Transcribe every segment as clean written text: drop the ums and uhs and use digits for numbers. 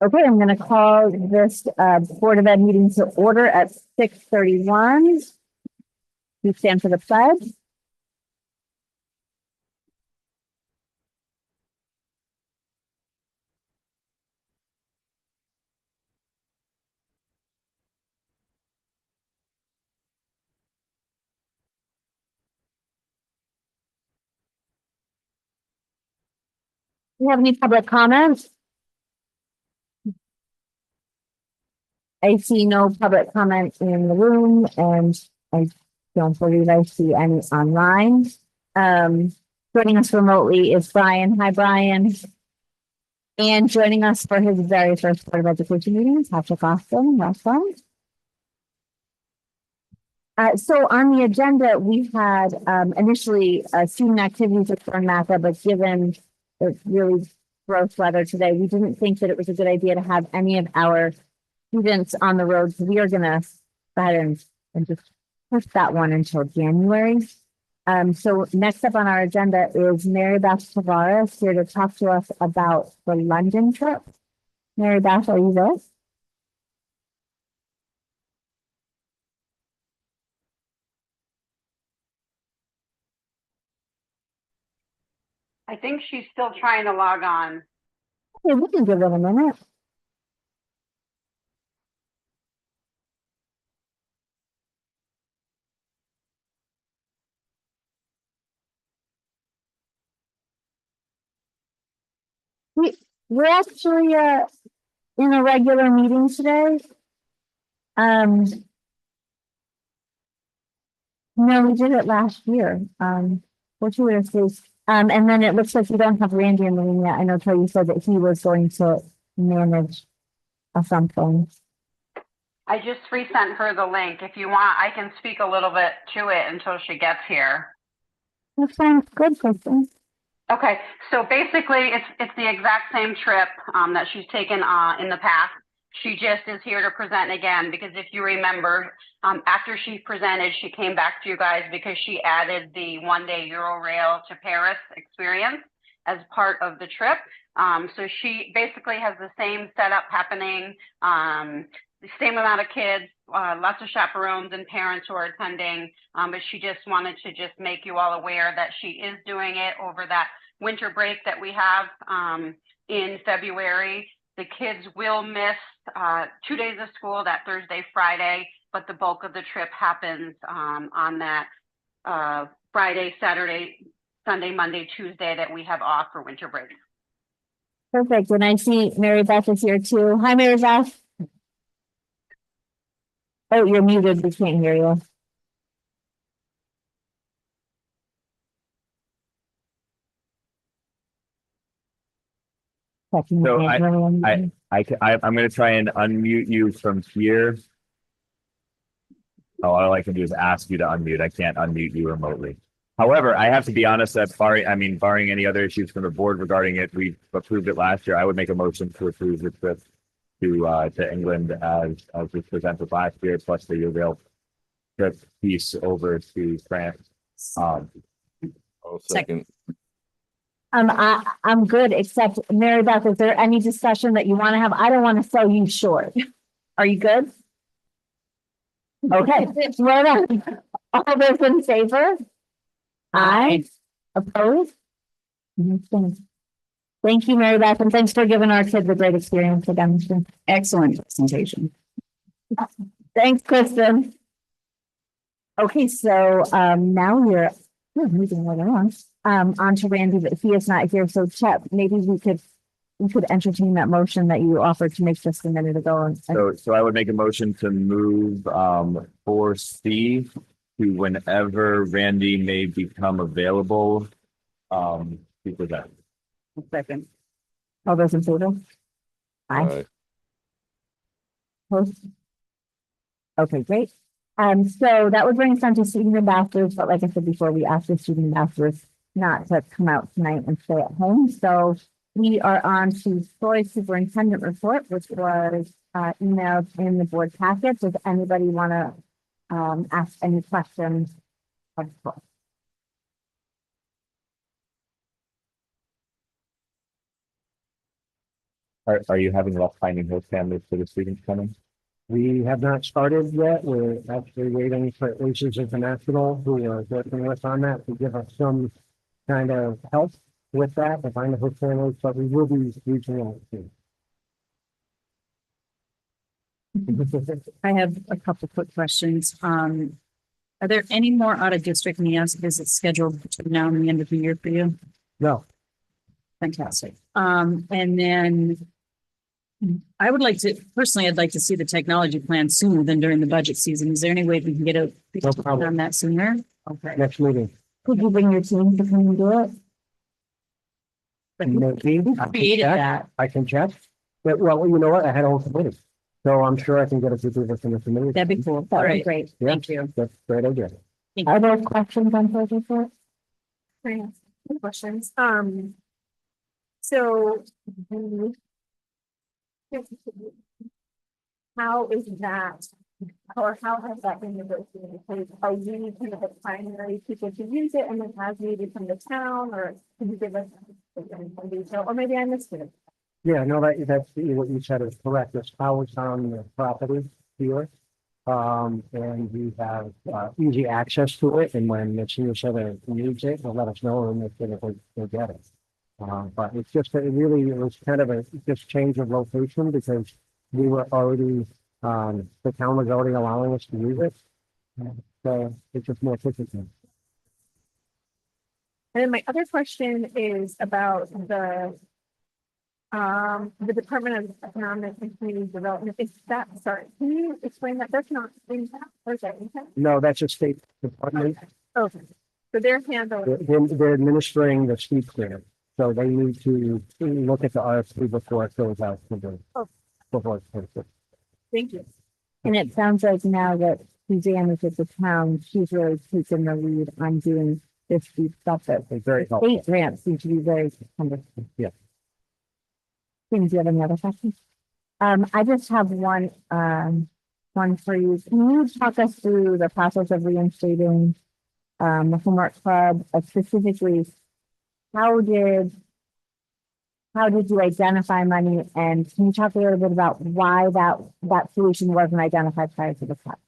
Okay, I'm going to call this Board of Ed meeting to order at 6:31. We stand for the pledge. Do you have any public comments? I see no public comment in the room, and I don't believe I see any online. Joining us remotely is Brian. Hi, Brian. And joining us for his very first Board of Education meeting is Patrick Austin. Welcome. So on the agenda, we had initially student activities with Matha, but given the really gross weather today, we didn't think that it was a good idea to have any of our students on the road. So we are going to go ahead and just push that one until January. So next up on our agenda is Mary Beth Tavares here to talk to us about the London trip. Mary Beth, are you there? I think she's still trying to log on. Okay, we can give it a minute. We're actually in a regular meeting today. No, we did it last year. Fortuitously. And then it looks like we don't have Randy in the room yet. I know Troy, you said that he was going to manage something. I just resent her the link. If you want, I can speak a little bit to it until she gets here. That sounds good, Kristen. Okay, so basically it's the exact same trip that she's taken in the past. She just is here to present again because if you remember, after she presented, she came back to you guys because she added the one-day Eurorail to Paris experience as part of the trip. So she basically has the same setup happening, the same amount of kids, lots of chaperones and parents who are attending, but she just wanted to just make you all aware that she is doing it over that winter break that we have in February. The kids will miss 2 days of school, that Thursday, Friday, but the bulk of the trip happens on that Friday, Saturday, Sunday, Monday, Tuesday that we have off for winter break. Perfect. And I see Mary Beth is here too. Hi, Mary Beth. Oh, you're muted. We can't hear you. So I'm going to try and unmute you from here. Oh, all I can do is ask you to unmute. I can't unmute you remotely. However, I have to be honest that barring any other issues from the board regarding it, we approved it last year. I would make a motion to approve the trip to England as was presented last year, plus the Eurorail trip piece over to France. Second. I'm good, except Mary Beth, is there any discussion that you want to have? I don't want to sell you short. Are you good? Okay, well done. All those in favor? Aye. Opposed? Thank you, Mary Beth, and thanks for giving our kids a great experience again. Excellent presentation. Thanks, Kristen. Okay, so now we're moving right along. On to Randy, but he is not here. So Chet, maybe we could entertain that motion that you offered to make just a minute ago. So I would make a motion to move 4C to whenever Randy may become available. To present. Second. All those in favor? Aye. Opposed? Okay, great. So that would bring us on to student ambassadors, but like I said before, we asked the student ambassadors not to come out tonight and stay at home. So we are on to Troy's superintendent report, which was emailed in the board packet. Does anybody want to ask any questions of Troy? Are you having luck finding host families for the students coming? We have not started yet. We're actually waiting for Aces International, who are working with on that, to give us some kind of help with that, to find the host families, but we will be reaching out soon. I have a couple quick questions. Are there any more out of district NEAS visits scheduled between now and the end of the year for you? No, Fantastic. And then I would like to, personally, I'd like to see the technology plan sooner than during the budget season. Is there any way we can get No problem. on that sooner? Okay. next meeting. Could you bring your team to come and do it? Maybe. I can Created check. that. I can check. But, well, you know what? I had a whole committee. So I'm sure I can get a few people from the committee. That'd be cool. All That would be right. great. Yeah. Thank you. That's a great idea. Are there questions on page report? Questions. So how is that, or how has that been negotiated? Because are we kind of the primary people to use it and then as needed from the town, or can you give us some detail, or maybe I missed it? Yeah, no, that's what you said is correct. This power's on the property here. And we have, easy access to it. And when the senior center needs it, they'll let us know and make sure that they get it. But it's just, it was kind of a just change of location because we were already, the town was already allowing us to use it. So it's just more efficient. And then my other question is about the Department of Economic and Community Development. Is that, sorry, can you explain that? That's not in that, or is that in that? No, that's a state department. Okay, so they're handling, They're administering the street clear. So they need to look at the RFP before it goes out to the, before it's posted. thank you. And it sounds like now that Suzanne is at the town, she's really taken the lead on doing this deep stuff that It's very helpful. state grants seem to be very cumbersome. Yeah. Do you have any other questions? I just have one for you. Can you talk us through the process of reinstating the homework club? Specifically, how did you identify money, and can you talk a little bit about why that solution wasn't identified prior to the cut?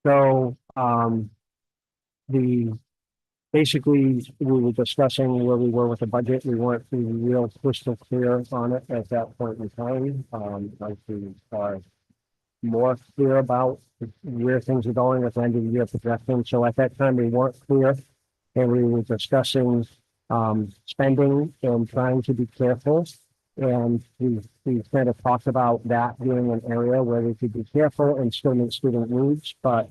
So, basically, we were discussing where we were with the budget. We weren't real crystal clear on it at that point in time. Like we are more clear about where things are going at the end of the year projections. So at that time, we weren't clear. And we were discussing, spending and trying to be careful. And we kind of talked about that being an area where we could be careful and still meet student needs. But,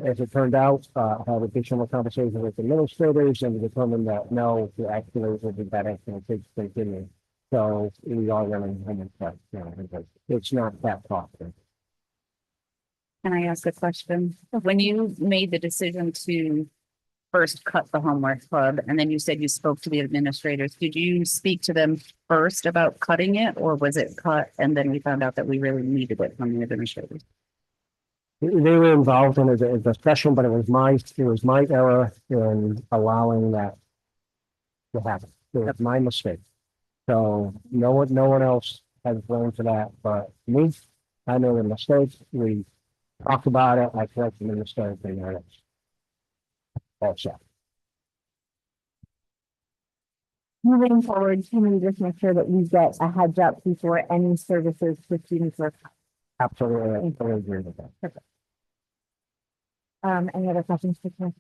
as it turned out, I had additional conversations with administrators and determined that no, the actually would be better to continue. So we are running homework club now because it's not that costly. Can I ask a question? When you made the decision to first cut the homework club, and then you said you spoke to the administrators, did you speak to them first about cutting it, or was it cut and then we found out that we really needed it from the administrators? They were involved in a discussion, but it was my error in allowing that to happen. It was my mistake. So no one else has blamed for that, but me. I made a mistake. We talked about it. I corrected the mistake and it's all set. Moving forward, can we just make sure that we get a heads up before any services for students are cut? Absolutely, I totally agree with that. Any other questions for Chris?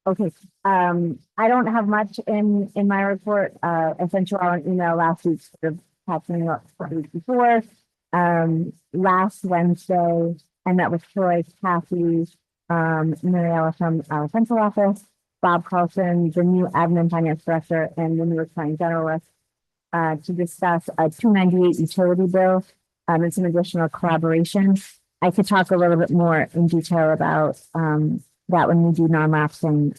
Okay, I don't have much in my report. I sent you all an email last week, sort of catching up the week before. Last Wednesday, I met with Troy, Kathy, Mariella from our central office, Bob Carlson, the new admin finance director, and the new accounting generalist, to discuss a 298 utility bill, and some additional collaboration. I could talk a little bit more in detail about that when we do non-lapse, and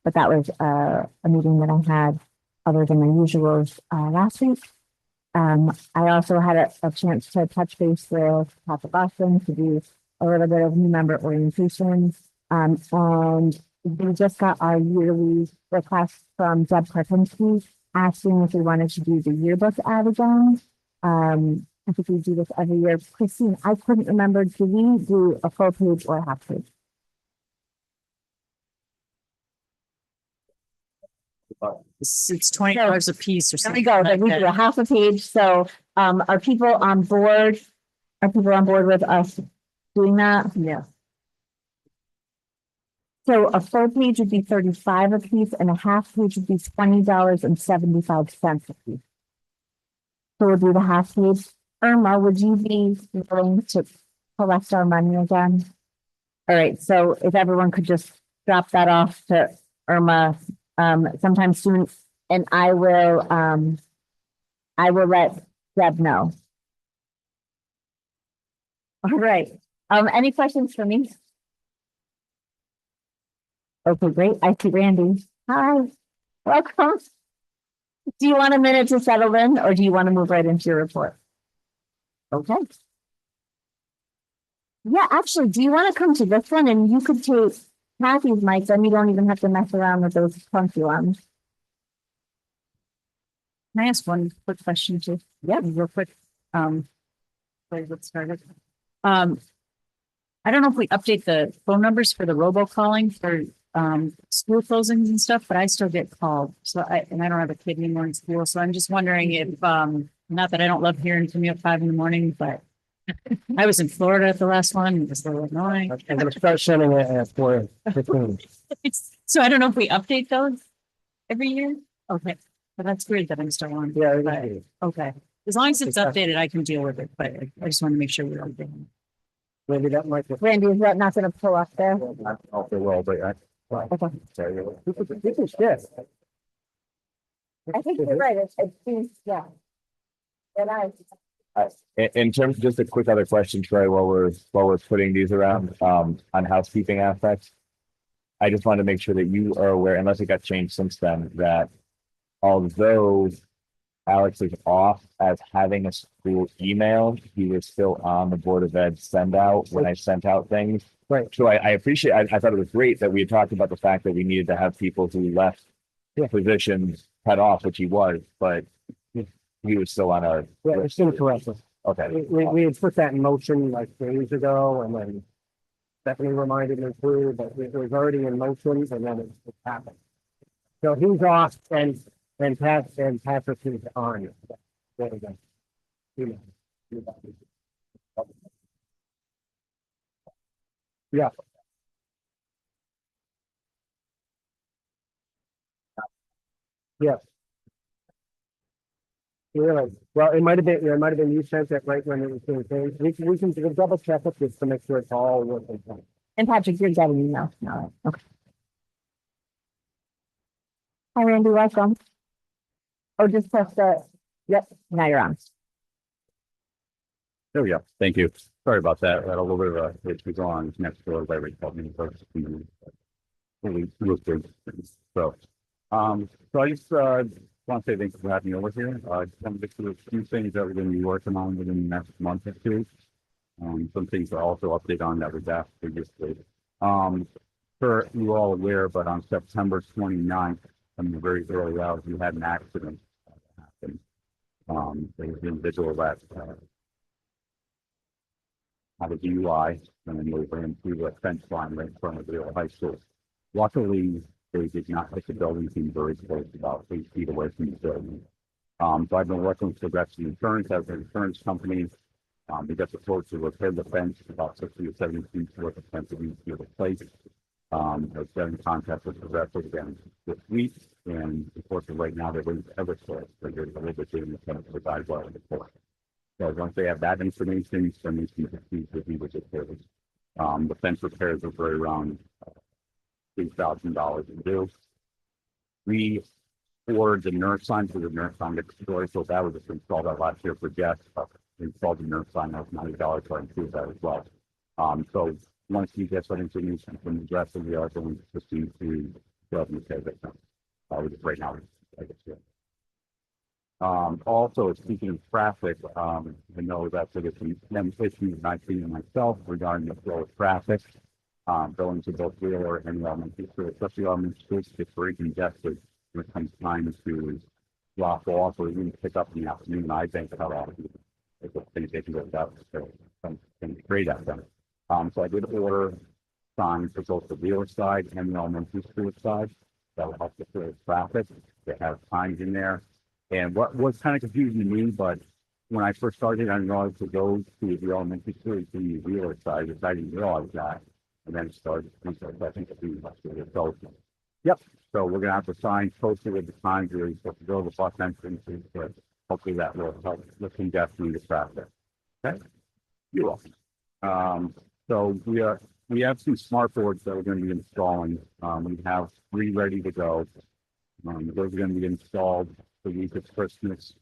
but that was a meeting that I had other than my usuals last week. I also had a chance to touch base with Patrick Boston to do a little bit of new member orientation. And we just got our yearly request from Deb Karpinski asking if we wanted to do the yearbook ad again. I think we do this every year. Christine, I couldn't remember, do we do a full page or a half page? It's $20 a piece or There we something go, like then we do a that. half a page, so, are people on board? Are people on board with us doing that? Yeah. So a full page would be 35 a piece and a half page would be $20.75 a piece. So we'll do the half page. Irma, would you be willing to collect our money again? All right, so if everyone could just drop that off to Irma sometime soon, and I will let Deb know. All right, any questions for me? Okay, great. I see Randy. Hi, welcome. Do you want a minute to settle in or do you want to move right into your report? Okay. Yeah, actually, do you want to come to this one and you could take Kathy's mic, then you don't even have to mess around with those funky ones. Can I ask one quick question too? Yeah. Real quick. Let's get started. I don't know if we update the phone numbers for the robocalling for school closings and stuff, but I still get called. And I don't have a kid anymore in school, so I'm just wondering if not that I don't love hearing from you at 5 a.m, but I was in Florida at the last one. It was a little annoying. I'm gonna start sending it at 4:15. So I don't know if we update those every year. Okay, but that's weird that I'm still on. Yeah, But, okay, as long as it's updated, I can deal with it. But I just want to make sure we're all doing. maybe that might be. Randy, is that not gonna pull up there? I don't know if they will, but I. Okay. This is good. I think you're right. It seems, yeah. And In terms, just a quick other question, Troy, while we're putting these around, on housekeeping aspects. I just wanted to make sure that you are aware, unless it got changed since then, that although Alex is off as having a school email, he was still on the Board of Ed send out when I sent out things. Right. So I appreciate, I thought it was great that we had talked about the fact that we needed to have people who left positions cut off, which he was, but he was still on our. Yeah, it's incorrect. Okay. We had put that in motion like days ago and then Stephanie reminded me too, but it was already in motion and then it happened. So he's off and Patrick is on. There we go. Yeah. Yes. Really? Well, it might have been you sent it right when it was being changed. We can double check it just to make sure it's all working. And Patrick, you're getting email now. Okay. Hi, Randy, welcome. Oh, just press the, yep, now you're on. There we go. Thank you. Sorry about that. I had a little bit of a hitch was on next door by called me first. Really good. So I just want to say thanks for having me over here. I just want to get to a few things that we're going to be working on within the next month or two. Some things to also update on that was asked previously. For you all aware, but on September 29th, in the very early hours, we had an accident happen. There was an individual that had a DUI and then they ran through a fence line right in front of the high school. Luckily, they did not hit the building, seemed very close, about 8 feet away from the building. So I've been working with Progressive Insurance as an insurance company. We got the quote to repair the fence, about 60 or 70 feet worth of fence that needs to be replaced. I've been in contact with Progressive again this week, and unfortunately, right now they're waiting for Eversource, so they're a little bit doing the chemical provide well in the court. So once they have that information, then we can proceed with the repairs. The fence repairs are for around $3,000 in due. We ordered the nurse sign for the nurse sign gets destroyed, so that was just installed out last year for Jess. Installed the nurse sign, that was $90, so I include that as well. So once we get that information from the rest of the are going to proceed to sales and repair that. Right now, I guess, yeah. Also, speaking of traffic, I know that there's some issues I've seen myself regarding the flow of traffic. going to both Wheeler and elementary school, especially elementary schools, it's very congested when it comes time to drop off or even pick up in the afternoon. I think cut off. It's a thing they can go without, so some great at them. So I did order signs for both the Wheeler side and the elementary school side. That will help the traffic. They have signs in there. And what was kind of confusing to me, but when I first started, I didn't realize to go to the elementary school to the Wheeler side, which I didn't realize that. And then it started, I think it's pretty much good. So, yep. So we're gonna have the signs posted with the times where you're supposed to go to the bus entrances, but hopefully that will help the congestion of the traffic. Okay. You're welcome. So we have some smart boards that we're going to be installing. We have 3 ready to go. Those are going to be installed the week of Christmas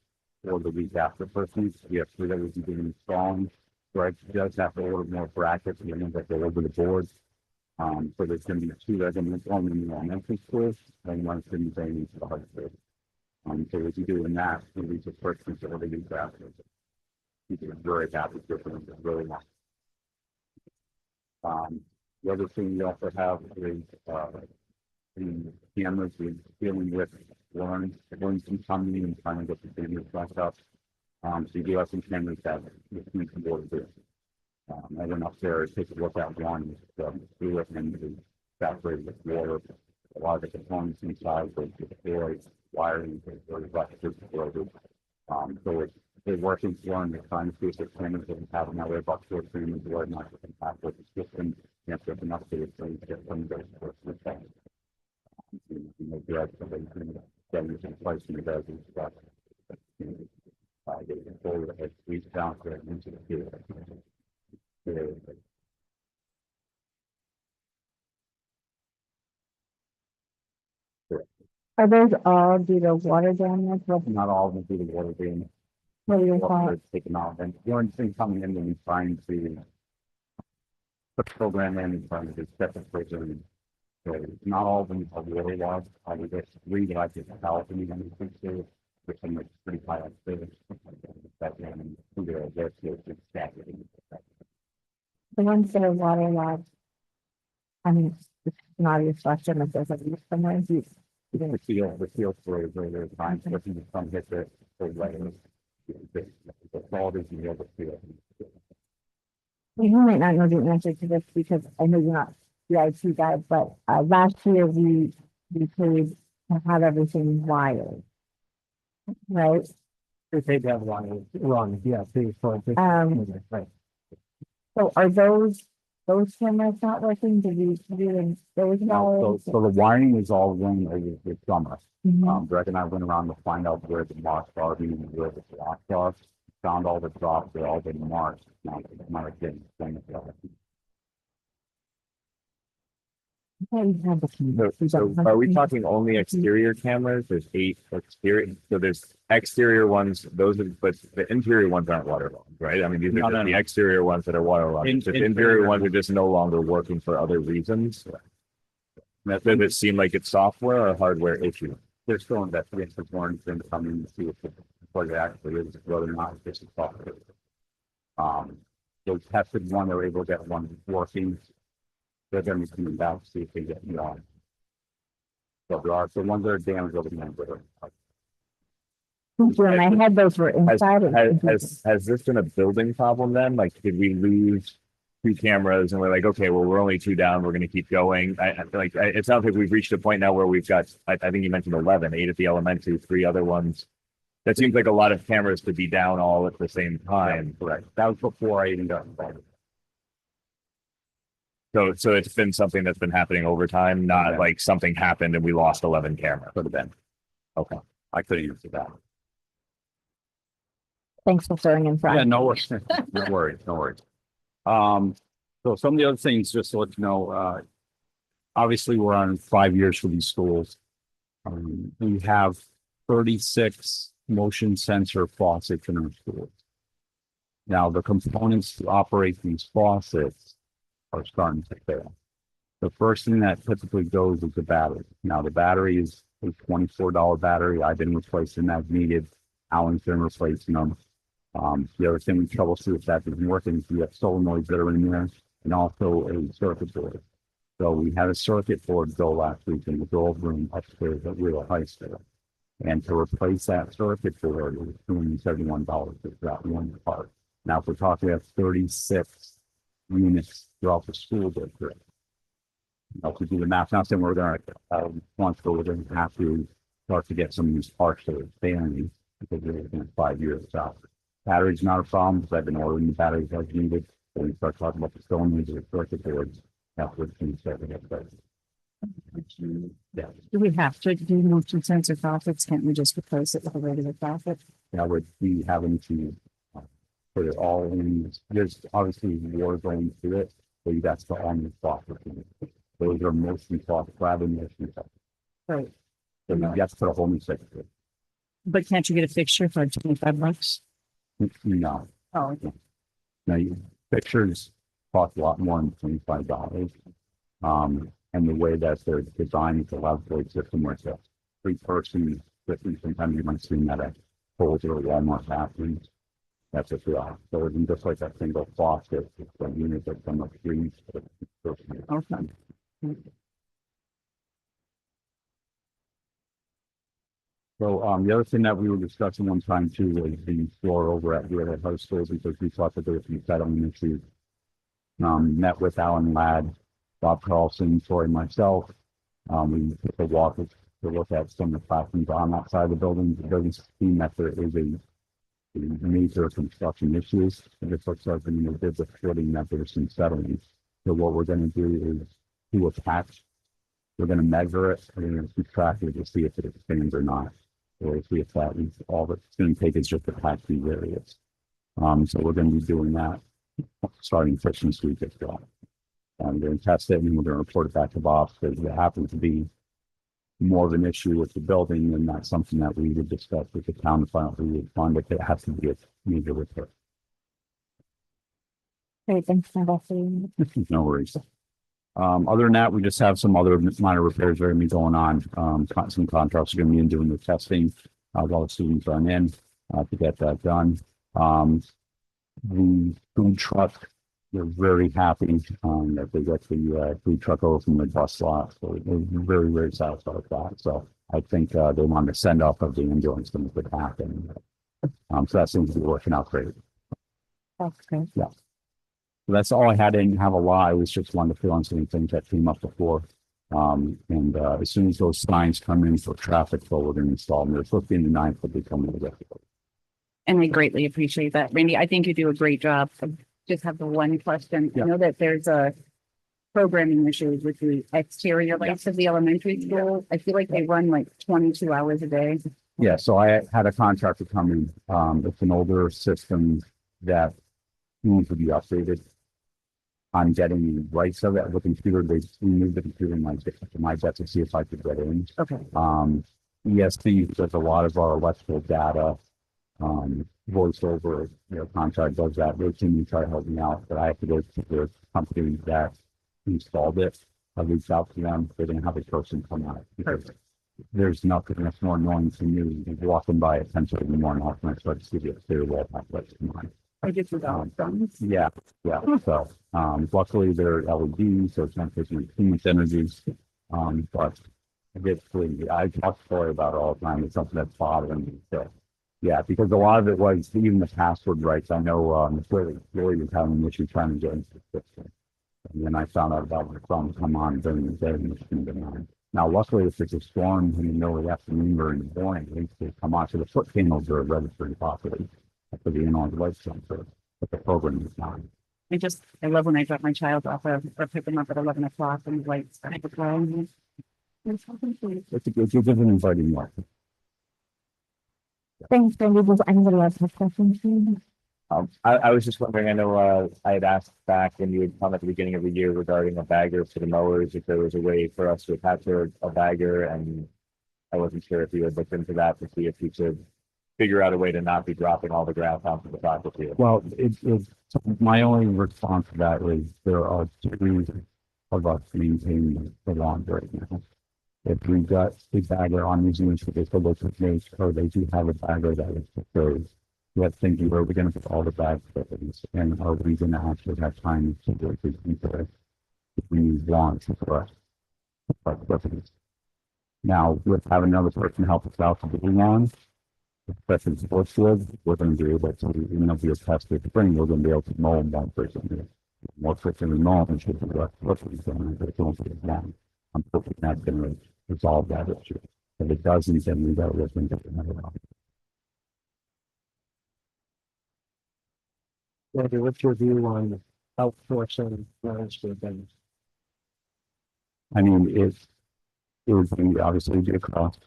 or the week after Christmas. We have 3 that we'll be installing. Greg does have to order more brackets and then that go over the boards. So there's going to be 2 that are going to be installed in the elementary schools and 1's going to be going into the high school. So we'll be doing that the week of Christmas or the week after. People are very happy with them. It's really nice. The other thing we also have is the cameras. We're dealing with learning some coming and trying to get the cameras back up. So you do have some cameras that we can board with. I went up there to take a look at one, through it and it saturated with water. A lot of the components inside were destroyed, wiring was very much destroyed. So they're working through and they're trying to see if the cameras that we have in that way about short streaming or not impact with the system. You have to have enough to get some of those sorts of things. You know, the other thing, getting some place in the bed and stuff. Getting forward as we down to it into the field. Are those all due to water damage? Not all of them do the water being What do you call it? taken out. And the only thing coming in when we trying to put the program in and trying to do separate prison. So not all of them are water logged. There's 3 that I could tell from even which I'm like pretty high up there. That and there's stagnant. The ones that are waterlogged. I mean, it's not a reflection of there's a leak somewhere. The field for there's times where you come hit the layers. The quality is the other field. You might not know the answer to this because I know you're not the IT guy, but last year we paid to have everything wired. Right? They paid to have one run, yeah, paid for it. Right. So are those cameras not working? Did we do those? So the wiring is all run over the summer. Mhm. Greg and I went around to find out where the marks are, meaning where the blocks are. Found all the drops, they're all been marked. Now it's not again. So are we talking only exterior cameras? There's 8 exterior, so there's exterior ones, those are, but the interior ones aren't waterlogged, right? I mean, these are just the exterior ones that are waterlogged. The interior ones are just no longer working for other reasons. Does it seem like it's software or hardware issue? They're still investigating the warrants and coming to see if what it actually is, whether or not it's just software. They tested one, they were able to get one working. They're going to be coming back to see if they get me on. So there are the ones that are damaged over the number. In my head, those were inside. Has this been a building problem then? Like, did we lose 2 cameras and we're like, okay, well, we're only 2 down, we're going to keep going. I feel like it sounds like we've reached a point now where we've got, I think you mentioned 11, 8 at the elementary, 3 other ones. That seems like a lot of cameras to be down all at the same time. Correct. That was before I even got involved. So it's been something that's been happening over time, not like something happened and we lost 11 cameras. Could have been. Okay. I couldn't answer that. Thanks for throwing in front. Yeah, no worries. No worries, no worries. So some of the other things, just to let you know, obviously we're on 5 years for these schools. We have 36 motion sensor faucets in our schools. Now, the components to operate these faucets are starting to fail. The first thing that typically goes is the battery. Now, the battery is a $24 battery. I've been replacing as needed. Alan's been replacing them. The other thing we troubleshoot if that isn't working is we have solenoids that are in there and also a circuit board. So we had a circuit board go last week in the gold room upstairs at Real High School. And to replace that circuit board, it was $271 for that one part. Now, if we're talking about 36 units throughout the school district. If we do the math, now saying we're gonna, once we're gonna have to start to get some of these parts that are failing because they're looking at 5 years out. Battery's not a problem because I've been ordering the batteries as needed. When we start talking about the cylinders or circuit boards, that's what things start to get better. Yeah, Do we have to do motion sensor profits? Can't we just replace it with a regular profit? now we're we having to put it all in. There's obviously more going to it, but that's the only software. Those are mostly software rather than motion sensors. Right. So you have to put a whole new circuit. But can't you get a fixture for $25? No, Oh, okay. now pictures cost a lot more than $25. And the way that they're designed is a laboratory system where it's a 3-person system. Sometimes you might see that at Kohl's or Walmart bathrooms. That's what they are. So it's just like a single faucet, it's a unit that's on the screen. Okay. So, the other thing that we were discussing one time too was the floor over at Real High School because we thought that there was some settlement issues. Met with Alan Ladd, Bob Carlson, Troy, and myself. We took a walk to look at some of the classrooms on that side of the building. The building seemed that there is a major construction issues. And it looks like, you know, there's a footing that there's some settlements. So what we're going to do is do a patch. We're going to measure it. We're going to keep track of it to see if it expands or not. Or if we flat, all that's going to take is just the patch these areas. So we're going to be doing that starting Christmas week as well. We're going to test it and we're going to report it back to Bob because it happens to be more of an issue with the building and not something that we would discuss with the town to find out who would fund if it has to be a major repair. Great, thanks for that. No worries. Other than that, we just have some other minor repairs that are going to be going on. Some contractors are going to be in doing the testing while the students are in to get that done. The food truck, we're very happy that they got the food truck over from the bus lot. So we're very, very satisfied with that. So I think they wanted to send off of the ambulance when it could happen. So that seems to be working out great. That's great. Yeah. So that's all I had. I didn't have a lot. I was just wanted to fill in some things that came up before. As soon as those signs come in for traffic flow, we're going to install them. They're supposed to be in the 9th, but they come in the rest of it. And I greatly appreciate that. Randy, I think you do a great job. I just have the one question. Yeah. I know that there's a programming issue with the exterior lights of the elementary school. I feel like they run like 22 hours a day. Yeah, so I had a contractor come in. It's an older system that needs to be updated. I'm getting the rights of it. The computer, they removed the computer in my desk to see if I could get in. Okay. ESC does a lot of our electrical data. Voice over, contract does that. They can try to help me out, but I have to go to the company that installed it. I reached out to them. They didn't have a person come out because there's nothing that's more annoying to me than walking by at 10:30 in the morning. Often I start to see the clear wall. I just without thumbs. Yeah. So, luckily they're LEDs, so it's not taking too much energy. But I talk to Troy about it all the time. It's something that's bothering me. So, yeah, because a lot of it was even the password rights. I know, Lily was having an issue trying to get into the system. And then I found out about the phone come on during the day and it's been going on. Now, luckily, if it's a storm in the middle of the afternoon or in the morning, at least they come on. So the foot panels are registered properly for the in-on light sensor, but the program is not. I love when I drop my child off or pick them up at 11 o'clock and the lights start to glow. It's a good inviting light. Thanks, Randy. Does anybody else have questions? I was just wondering, I know, I had asked back when you had come at the beginning of the year regarding a bagger for the mowers, if there was a way for us to attach a bagger, and I wasn't sure if you had looked into that to see if you could figure out a way to not be dropping all the grass onto the soccer field. Well, my only response to that is there are two of us maintaining the lawn right now. If we got a bagger on these units, if they still look at me, or they do have a bagger that is preferred. Let's think, where are we going to put all the bags, and are we going to actually have time to do it? we want for purposes. Now, with having another person help us out to be on, especially sports field, we're going to be able to, be a test this spring, we're going to be able to mow one person. More frequently known and should be less frequently known, but it's only one. I'm hoping that's going to resolve that issue. If it doesn't, then we got to look into another one. Andy, what's your view on outsourcing landscaping? I mean, it would be obviously be a cost.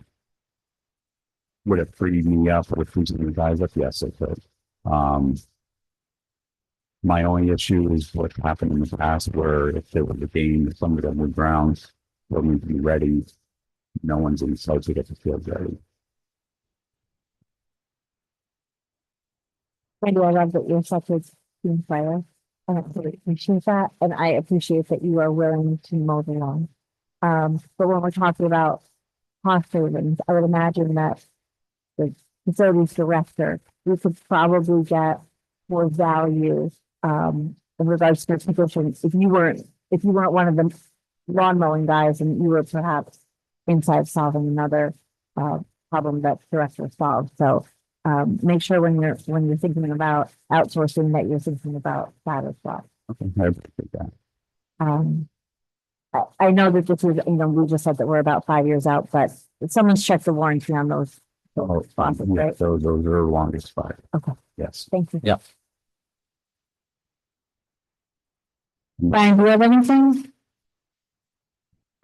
Would it free me up? Would it free some of the guys up? Yes, it could. My only issue is what happened in the past where if there was a game, some of them were grounds, were going to be ready. No one's in sight to get the field ready. Randy, I love that you're such a team player. And I really appreciate that. And I appreciate that you are willing to mow the lawn. But when we're talking about cost savings, I would imagine that the facilities director, we could probably get more value in regards to your position if you weren't one of the lawn mowing guys and you were perhaps inside solving another problem that the director solved. So make sure when you're thinking about outsourcing that you're thinking about that as well. Okay, I appreciate that. I know that this is, we just said that we're about 5 years out, but someone's checked the warranty on those. Oh, faucets, yeah, right? those are longest five. Okay. Yes. Thank you. Yep. Brian, do you have anything?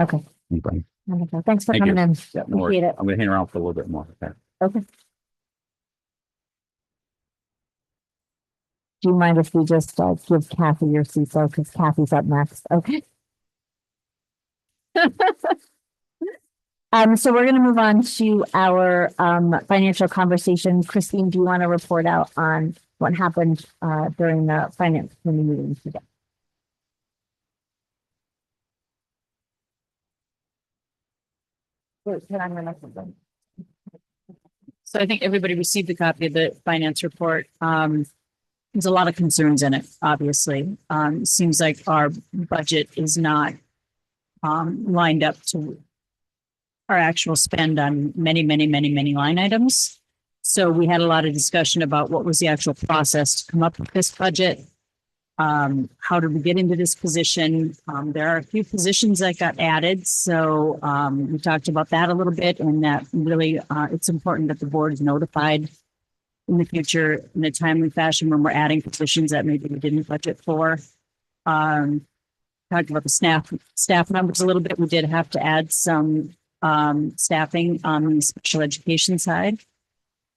Okay, Okay. wonderful. Thanks for Thank you. coming in. Yeah, no worries. Appreciate it. I'm gonna hang around for a little bit more. Okay. Okay. Do you mind if we just give Kathy your seat though, because Kathy's up next? Okay. So we're gonna move on to our financial conversation. Christine, do you want to report out on what happened during the finance committee meeting today? Wait, can I remember something? So I think everybody received a copy of the finance report. There's a lot of concerns in it, obviously. Seems like our budget is not lined up to our actual spend on many line items. So we had a lot of discussion about what was the actual process to come up with this budget. How did we get into this position? There are a few positions that got added. So we talked about that a little bit, and that really it's important that the board is notified in the future in a timely fashion when we're adding positions that maybe we didn't budget for. Talked about the staff numbers a little bit. We did have to add some staffing on the special education side.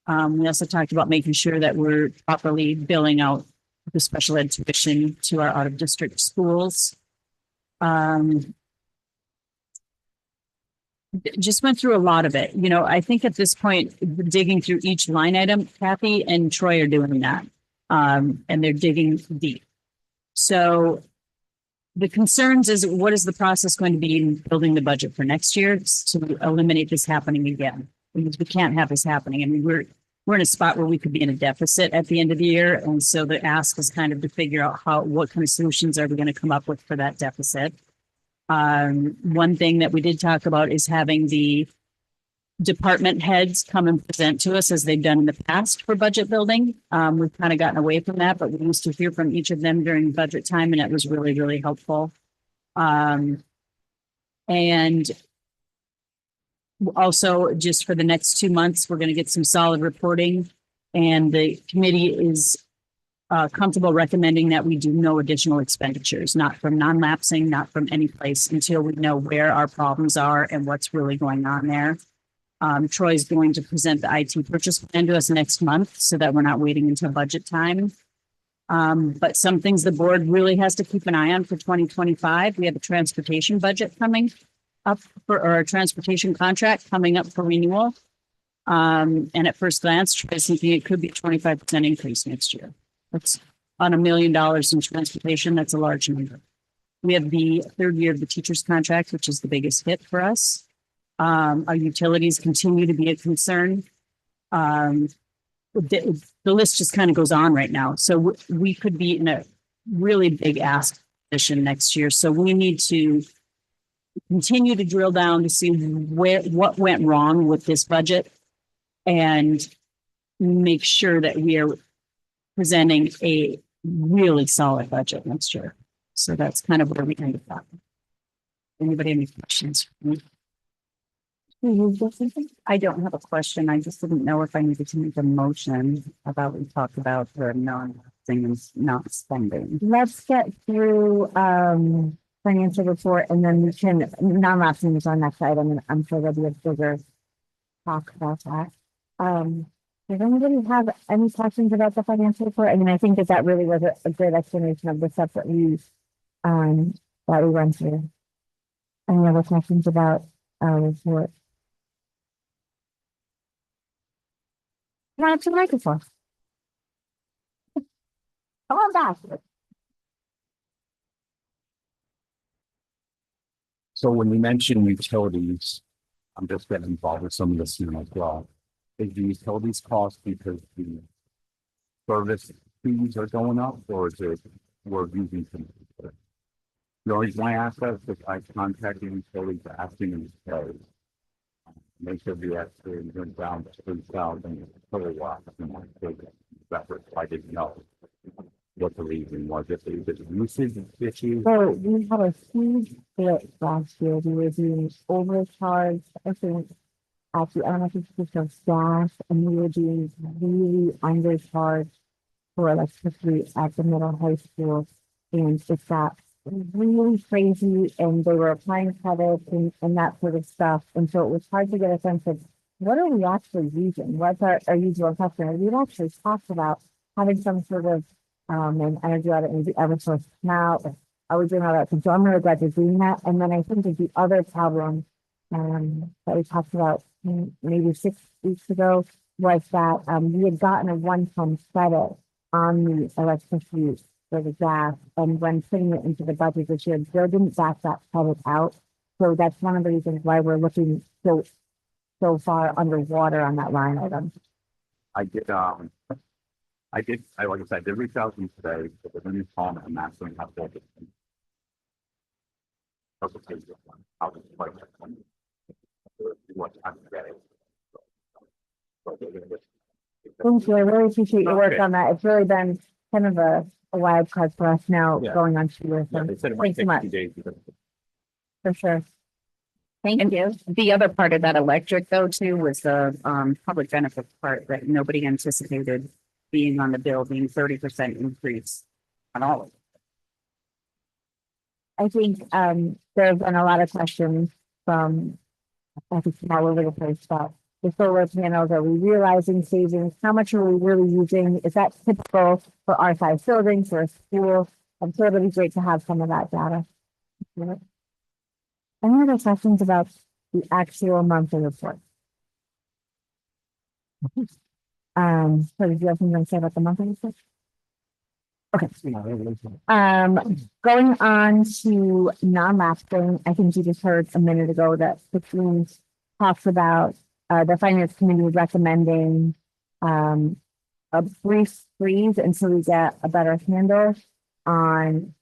We also talked about making sure that we're properly billing out the special ed tuition to our out of district schools. Just went through a lot of it. I think at this point, digging through each line item, Kathy and Troy are doing that. And they're digging deep. So the concerns is what is the process going to be in building the budget for next year to eliminate this happening again? Because we can't have this happening. I mean, we're in a spot where we could be in a deficit at the end of the year. And so the ask is kind of to figure out what kind of solutions are we going to come up with for that deficit. One thing that we did talk about is having the department heads come and present to us as they've done in the past for budget building. We've kind of gotten away from that, but we used to hear from each of them during budget time, and it was really, really helpful. And also, just for the next 2 months, we're going to get some solid reporting, and the committee is comfortable recommending that we do no additional expenditures, not from non-lapsing, not from any place, until we know where our problems are and what's really going on there. Troy's going to present the IT purchase plan to us next month so that we're not waiting until budget time. But some things the board really has to keep an eye on for 2025. We have a transportation budget coming up or a transportation contract coming up for renewal. And at first glance, Troy's thinking it could be a 25% increase next year. That's on $1 million in transportation. That's a large number. We have the third year of the teacher's contract, which is the biggest hit for us. Our utilities continue to be a concern. The list just kind of goes on right now. So we could be in a really big ask position next year. So we need to continue to drill down to see what went wrong with this budget and make sure that we are presenting a really solid budget next year. So that's kind of where we end up. Anybody have any questions? I don't have a question. I just didn't know if I needed to make a motion about what we talked about for non-thing and not spending. Let's get through, financial report and then we can, non-lapsing is our next item and I'm sure there'll be a bigger talk about that. Does anybody have any questions about the financial report? I mean, I think that really was a good explanation of the stuff that we went through. Any other questions about our report? Come on up to the microphone. Come on back. So when you mention utilities, I'm just getting involved with some of this as well. Is the utilities cost because the service fees are going up or is it we're using some? The only reason I ask that is because I contacted utilities asking them to pay. They said we actually went down to 3,000 kilowatts in my building. That was, I didn't know what the reason was. If it was usage issue. So we had a huge split last year. We were doing overcharge, I think, actually, I don't know if it's just of gas, and we were doing really undercharged for electricity at the middle high school. And it got really crazy and they were applying credits and that sort of stuff. And so it was hard to get a sense of what are we actually using? What's our usual customer? We've actually talked about having some sort of an energy audit, maybe Eversource now. I was doing all that. So I'm really glad you're doing that. And then I think that the other problem that we talked about maybe 6 weeks ago was that we had gotten a one-time credit on the electricity for the gas, and when putting it into the budget this year, Bill didn't back that credit out. So that's one of the reasons why we're looking so far underwater on that line item. I did, like I said, I did reach out to you today, but the new phone and that's going to have to. Thank you. I really appreciate your work Okay. on that. It's really been kind of a wild card for us now Yeah. going on 2 years. Yeah, So they said it thanks might so take a much, few days. Because for sure. Thank you. The other part of that electric though too was the public benefit part that nobody anticipated being on the bill, being 30% increase on all of it. I think there have been a lot of questions from, I think, from all over the place about the solar panels. Are we realizing savings? How much are we really using? Is that typical for our size buildings, for a school? I'm sure it'll be great to have some of that data. Any other questions about the actual monthly report? So did you have something to say about the monthly report? Okay. Going on to non-lapsing, I think you just heard a minute ago that the team talks about the finance committee recommending a brief freeze until we get a better handle on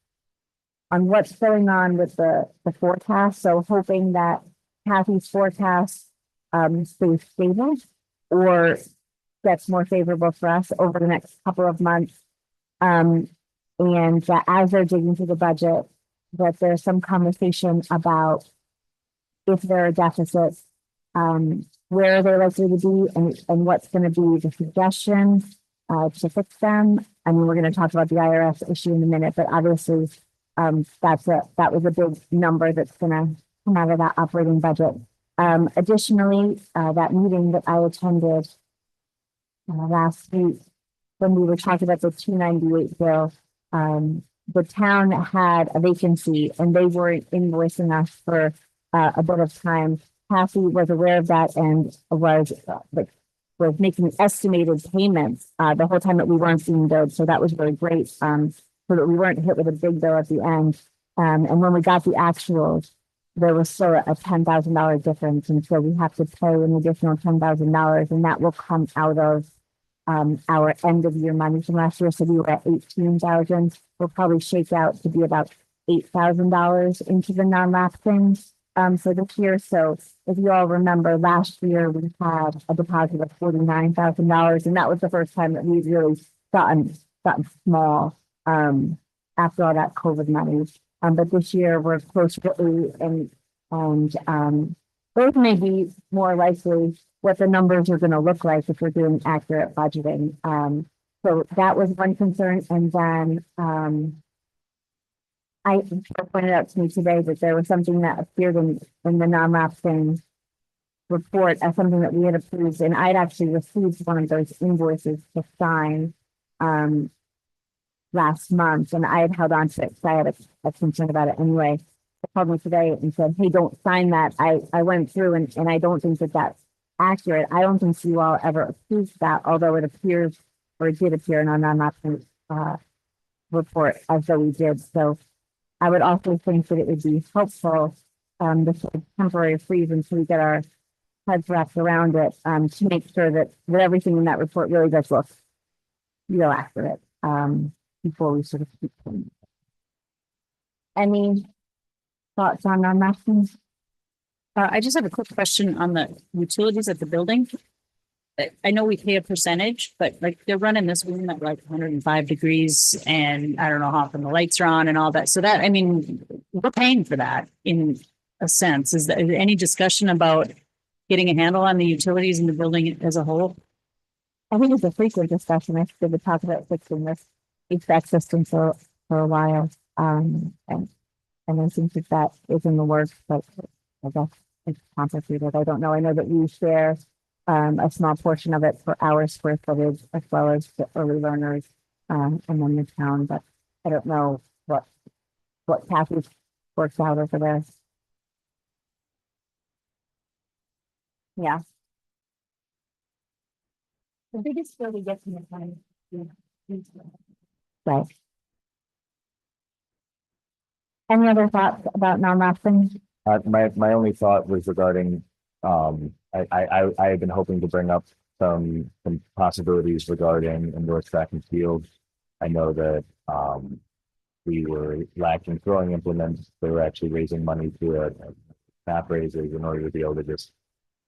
what's going on with the forecast. So hoping that Kathy's forecast stays stable or gets more favorable for us over the next couple of months. And that as they're digging through the budget, that there's some conversation about if there are deficits, where are they likely to be and what's going to be the suggestion to fix them. I mean, we're going to talk about the IRS issue in a minute, but obviously that was a big number that's going to come out of that operating budget. Additionally, that meeting that I attended last week, when we were talking about the 298 bill, the town had a vacancy and they weren't invoicing us for a bit of time. Kathy was aware of that and was making estimated payments the whole time that we weren't being billed. So that was really great. So that we weren't hit with a big bill at the end. And when we got the actuals, there was still a $10,000 difference. And so we have to pay an additional $10,000 and that will come out of our end of year money from last year. So we were at 18,000. We'll probably shake out to be about $8,000 into the non-lapsing for this year. So if you all remember, last year we had a deposit of $49,000, and that was the first time that we'd really gotten small after all that COVID money. But this year we're close to eight, and those may be more likely what the numbers are going to look like if we're doing accurate budgeting. So that was one concern, and then I pointed out to me today that there was something that appeared in the non-lapsing report as something that we had approved, and I'd actually received one of those invoices to sign last month, and I had held on to it because I had a concern about it anyway. They called me today and said, "Hey, don't sign that." I went through and I don't think that that's accurate. I don't think you all ever approved that, although it appears, or it did appear in our non-lapsing report as though we did. So I would also think that it would be helpful, this sort of temporary freeze until we get our heads wrapped around it, to make sure that everything in that report really does look real accurate, before we sort of keep them. Any thoughts on non-lapsing? I just have a quick question on the utilities at the building. I know we pay a percentage, but like they're running this room at like 105 degrees, and I don't know how often the lights are on and all that. So that, I mean, we're paying for that in a sense. Is there any discussion about getting a handle on the utilities in the building as a whole? I think it's a frequent discussion. I should have talked about fixing this HVAC system for a while. And I think that is in the works, but I guess it's complicated. I don't know. I know that we share a small portion of it for our square footage as well as the early learners, and then the town, but I don't know what Kathy works out over there. Yeah. The biggest skill we get from the time. Right. Any other thoughts about non-lapsing? My only thought was regarding, I had been hoping to bring up some possibilities regarding indoor track and field. I know that, we were lacking throwing implements. They were actually raising money to a map raises in order to be able to just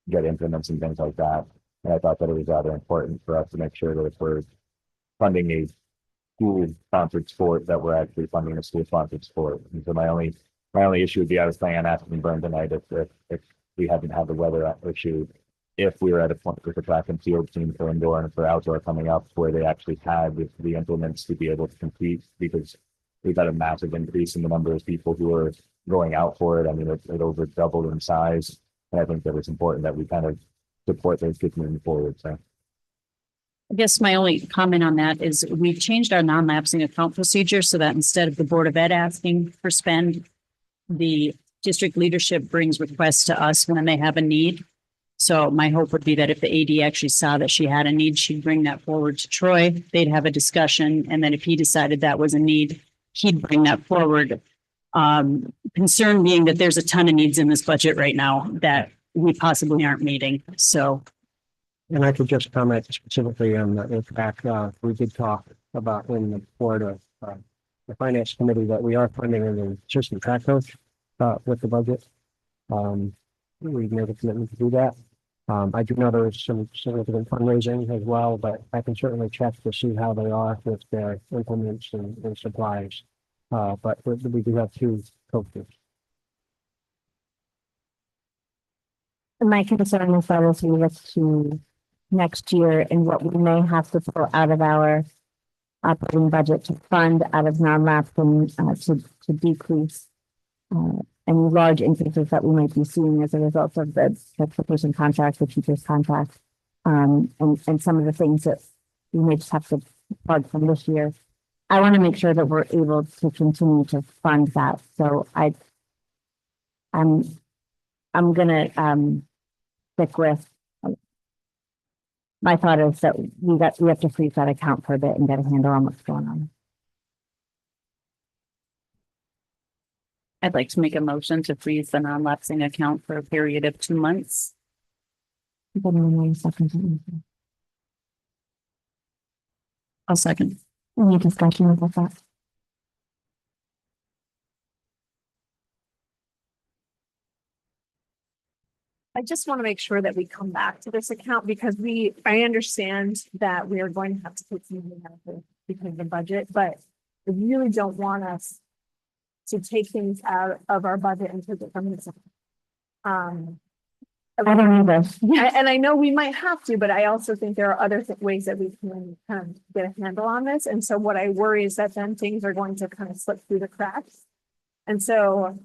get implements and things like that. And I thought that it was rather important for us to make sure that if we're funding a school-sponsored sport, that we're actually funding a school-sponsored sport. And so my only issue would be, I was planning on asking Vern tonight if we hadn't had the weather issue, if we were at a point with the track and field team for indoor and for outdoor coming up, where they actually had the implements to be able to compete, because we've had a massive increase in the number of people who are going out for it. I mean, it over doubled in size. And I think that it's important that we kind of support those kids moving forward. So I guess my only comment on that is we've changed our non-lapsing account procedure so that instead of the Board of Ed asking for spend, the district leadership brings requests to us when they have a need. So my hope would be that if the AD actually saw that she had a need, she'd bring that forward to Troy. They'd have a discussion. And then if he decided that was a need, he'd bring that forward. Concern being that there's a ton of needs in this budget right now that we possibly aren't meeting. So. And I could just comment specifically on the HVAC. We did talk about in the board of the finance committee that we are funding an assistant track coach with the budget. We've made a commitment to do that. I do know there is some significant fundraising as well, but I can certainly check to see how they are with their implements and supplies. But we do have two coaches. My concern is that as we look to next year and what we may have to pull out of our operating budget to fund out of non-lapsing, to decrease any large increases that we might be seeing as a result of the transportation contracts, the teachers' contracts, and some of the things that we may just have to plug from this year. I want to make sure that we're able to continue to fund that. So I'm gonna stick with. My thought is that we have to freeze that account for a bit and get a handle on what's going on. I'd like to make a motion to freeze the non-lapsing account for a period of 2 months. I'll second. Any discussion about that? I just want to make sure that we come back to this account because I understand that we are going to have to take something out of it because of the budget, but I really don't want us to take things out of our budget and take it from this. I don't either. And I know we might have to, but I also think there are other ways that we can kind of get a handle on this. And so what I worry is that then things are going to kind of slip through the cracks. And so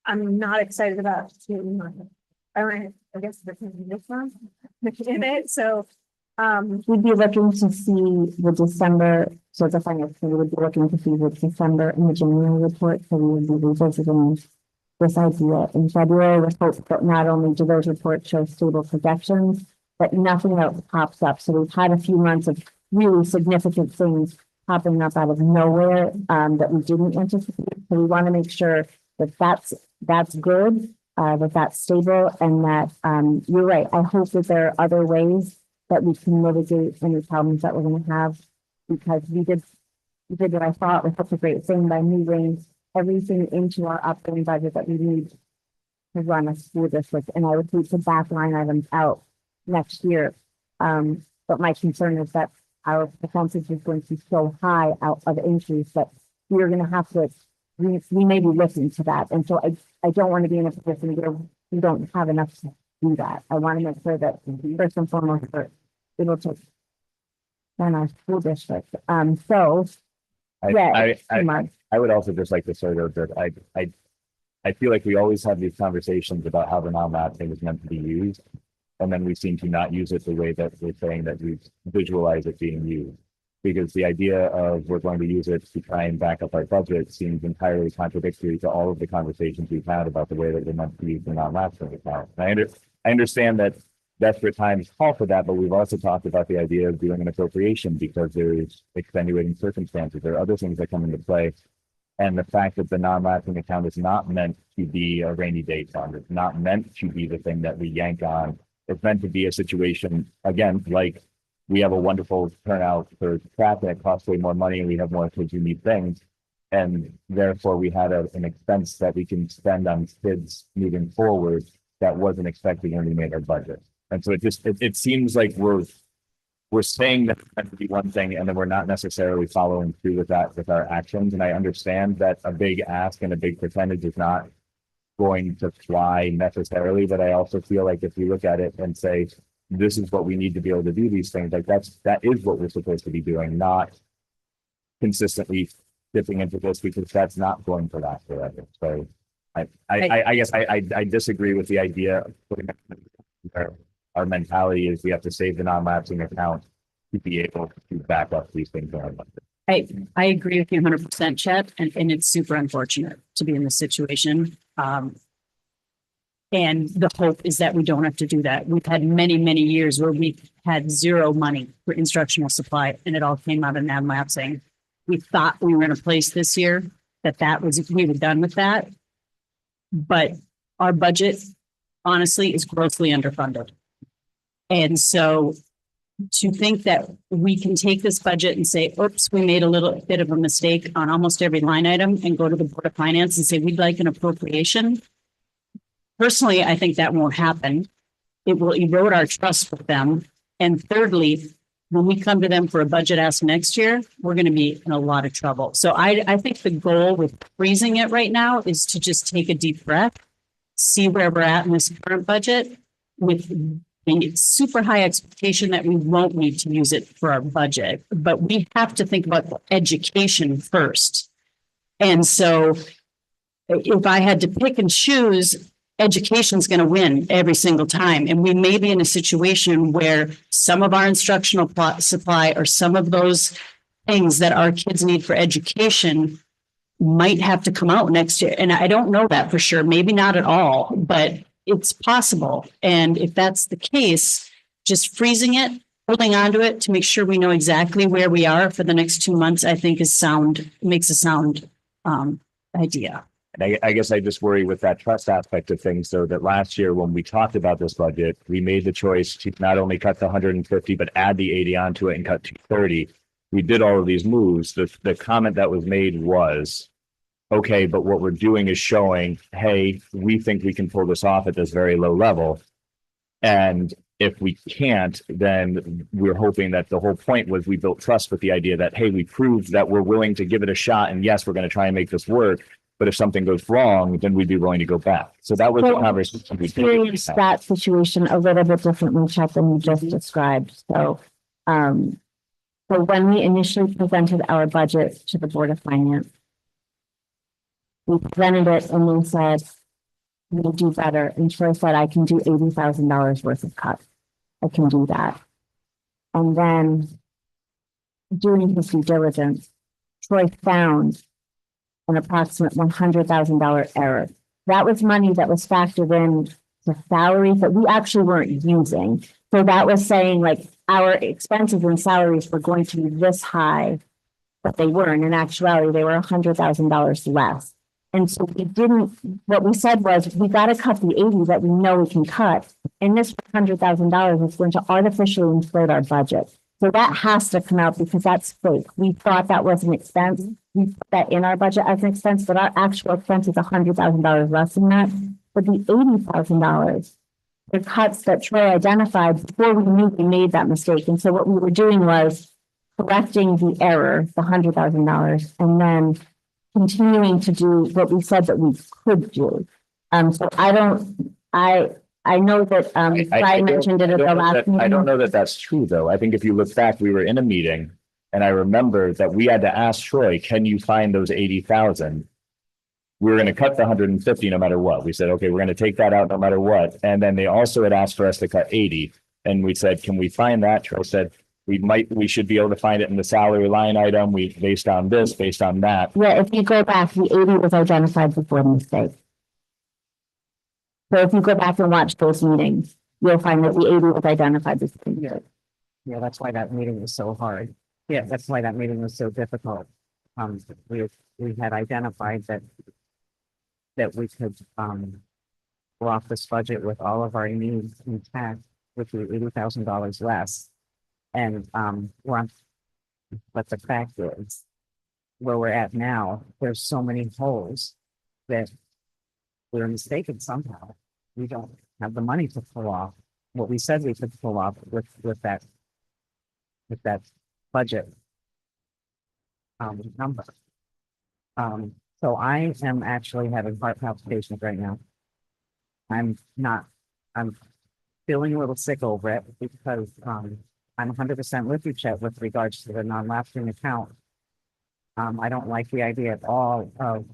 I'm not excited about, I guess this one in it. So We'd be looking to see the December, so the finance committee would be looking to see the December and the January report, so we would be revisiting this idea in February with hopes that not only do those reports show stable projections, but nothing else pops up. So we've had a few months of really significant things popping up out of nowhere that we didn't anticipate. So we want to make sure that that's good, that that's stable, and that you're right. I hope that there are other ways that we can mitigate any problems that we're going to have, because we did what I thought was such a great thing by moving everything into our operating budget that we need to run a school district. And I would hate to back line items out next year. But my concern is that our percentage is going to be so high out of increase that we're going to have to, we may be listening to that. And so I don't want to be in a position where we don't have enough to do that. I want to make sure that first and foremost, we're able to run our school district. So yeah, I would also just like to say that I feel like we always have these conversations about how the non-lab thing is meant to be used. And then we seem to not use it the way that we're saying that we visualize it being used. Because the idea of we're going to use it to try and back up our budget seems entirely contradictory to all of the conversations we've had about the way that we're meant to use the non-lab thing account. And I understand that desperate times call for that, but we've also talked about the idea of doing an appropriation because there's extenuating circumstances. There are other things that come into play. And the fact that the non-lapsing account is not meant to be a rainy day fund, it's not meant to be the thing that we yank on. It's meant to be a situation, again, like we have a wonderful turnout for track and it costs way more money and we have more kids who need things. And therefore we had an expense that we can spend on kids moving forward that wasn't expected when we made our budget. And so it seems like we're saying that it's meant to be one thing and then we're not necessarily following through with that with our actions. And I understand that a big ask and a big percentage is not going to fly necessarily, but I also feel like if we look at it and say, this is what we need to be able to do these things, like that is what we're supposed to be doing, not consistently dipping into this because that's not going to last forever. So I guess I disagree with the idea of putting our mentality is we have to save the non-lapsing account to be able to back up these things in our budget. I agree with you 100%, Chet, and it's super unfortunate to be in this situation. And the hope is that we don't have to do that. We've had many, many years where we had zero money for instructional supply and it all came out of non-lapsing. We thought we were in a place this year we were done with that. But our budget, honestly, is grossly underfunded. And so to think that we can take this budget and say, oops, we made a little bit of a mistake on almost every line item and go to the Board of Finance and say, we'd like an appropriation. Personally, I think that won't happen. It will erode our trust with them. And thirdly, when we come to them for a budget ask next year, we're going to be in a lot of trouble. So I think the goal with freezing it right now is to just take a deep breath, see where we're at in this current budget with a super high expectation that we won't need to use it for our budget, but we have to think about education first. And so if I had to pick and choose, education's going to win every single time. And we may be in a situation where some of our instructional supply or some of those things that our kids need for education might have to come out next year. And I don't know that for sure, maybe not at all, but it's possible. And if that's the case, just freezing it, holding on to it to make sure we know exactly where we are for the next 2 months, I think makes a sound idea. And I guess I just worry with that trust aspect of things, though, that last year when we talked about this budget, we made the choice to not only cut the 150, but add the 80 onto it and cut 230. We did all of these moves. The comment that was made was, okay, but what we're doing is showing, hey, we think we can pull this off at this very low level. And if we can't, then we're hoping that the whole point was we built trust with the idea that, hey, we proved that we're willing to give it a shot. And yes, we're going to try and make this work. But if something goes wrong, then we'd be willing to go back. So that was the So, conversation. we Experience had. that situation a little bit differently, Chet, than you just described. So when we initially presented our budget to the Board of Finance, we presented it and we said, we'll do better. And Troy said, I can do $80,000 worth of cuts. I can do that. And then doing his due diligence, Troy found an approximate $100,000 error. That was money that was factored in to salaries that we actually weren't using. So that was saying like our expenses and salaries were going to be this high, but they weren't. In actuality, they were $100,000 less. And so we didn't, what we said was, we got to cut the 80 that we know we can cut. And this $100,000 is going to artificially inflate our budget. So that has to come out because that's fake. We thought that was an expense. We put that in our budget as an expense, but our actual expense is $100,000 less than that. But the $80,000, the cuts that Troy identified before we knew we made that mistake. And so what we were doing was correcting the error, the $100,000, and then continuing to do what we said that we could do. So I know that, Brian mentioned it at the last meeting. I don't know that that's true, though. I think if you look back, we were in a meeting and I remember that we had to ask Troy, can you find those 80,000? We were going to cut the 150 no matter what. We said, okay, we're going to take that out no matter what. And then they also had asked for us to cut 80. And we said, can we find that? Troy said, we should be able to find it in the salary line item. Based on this, based on that. Yeah, if you go back, the 80 was identified before the mistake. So if you go back and watch those meetings, you'll find that the 80 was identified before the mistake. Yeah, that's why that meeting was so hard. Yeah, that's why that meeting was so difficult. We had identified that we could go off this budget with all of our needs intact, which was $80,000 less. And but the fact is, where we're at now, there's so many holes that we're mistaken somehow. We don't have the money to pull off what we said we could pull off with that budget number. So I am actually having heart palpitations right now. I'm feeling a little sick over it because I'm 100% with you, Chet, with regards to the non-lapsing account. I don't like the idea at all of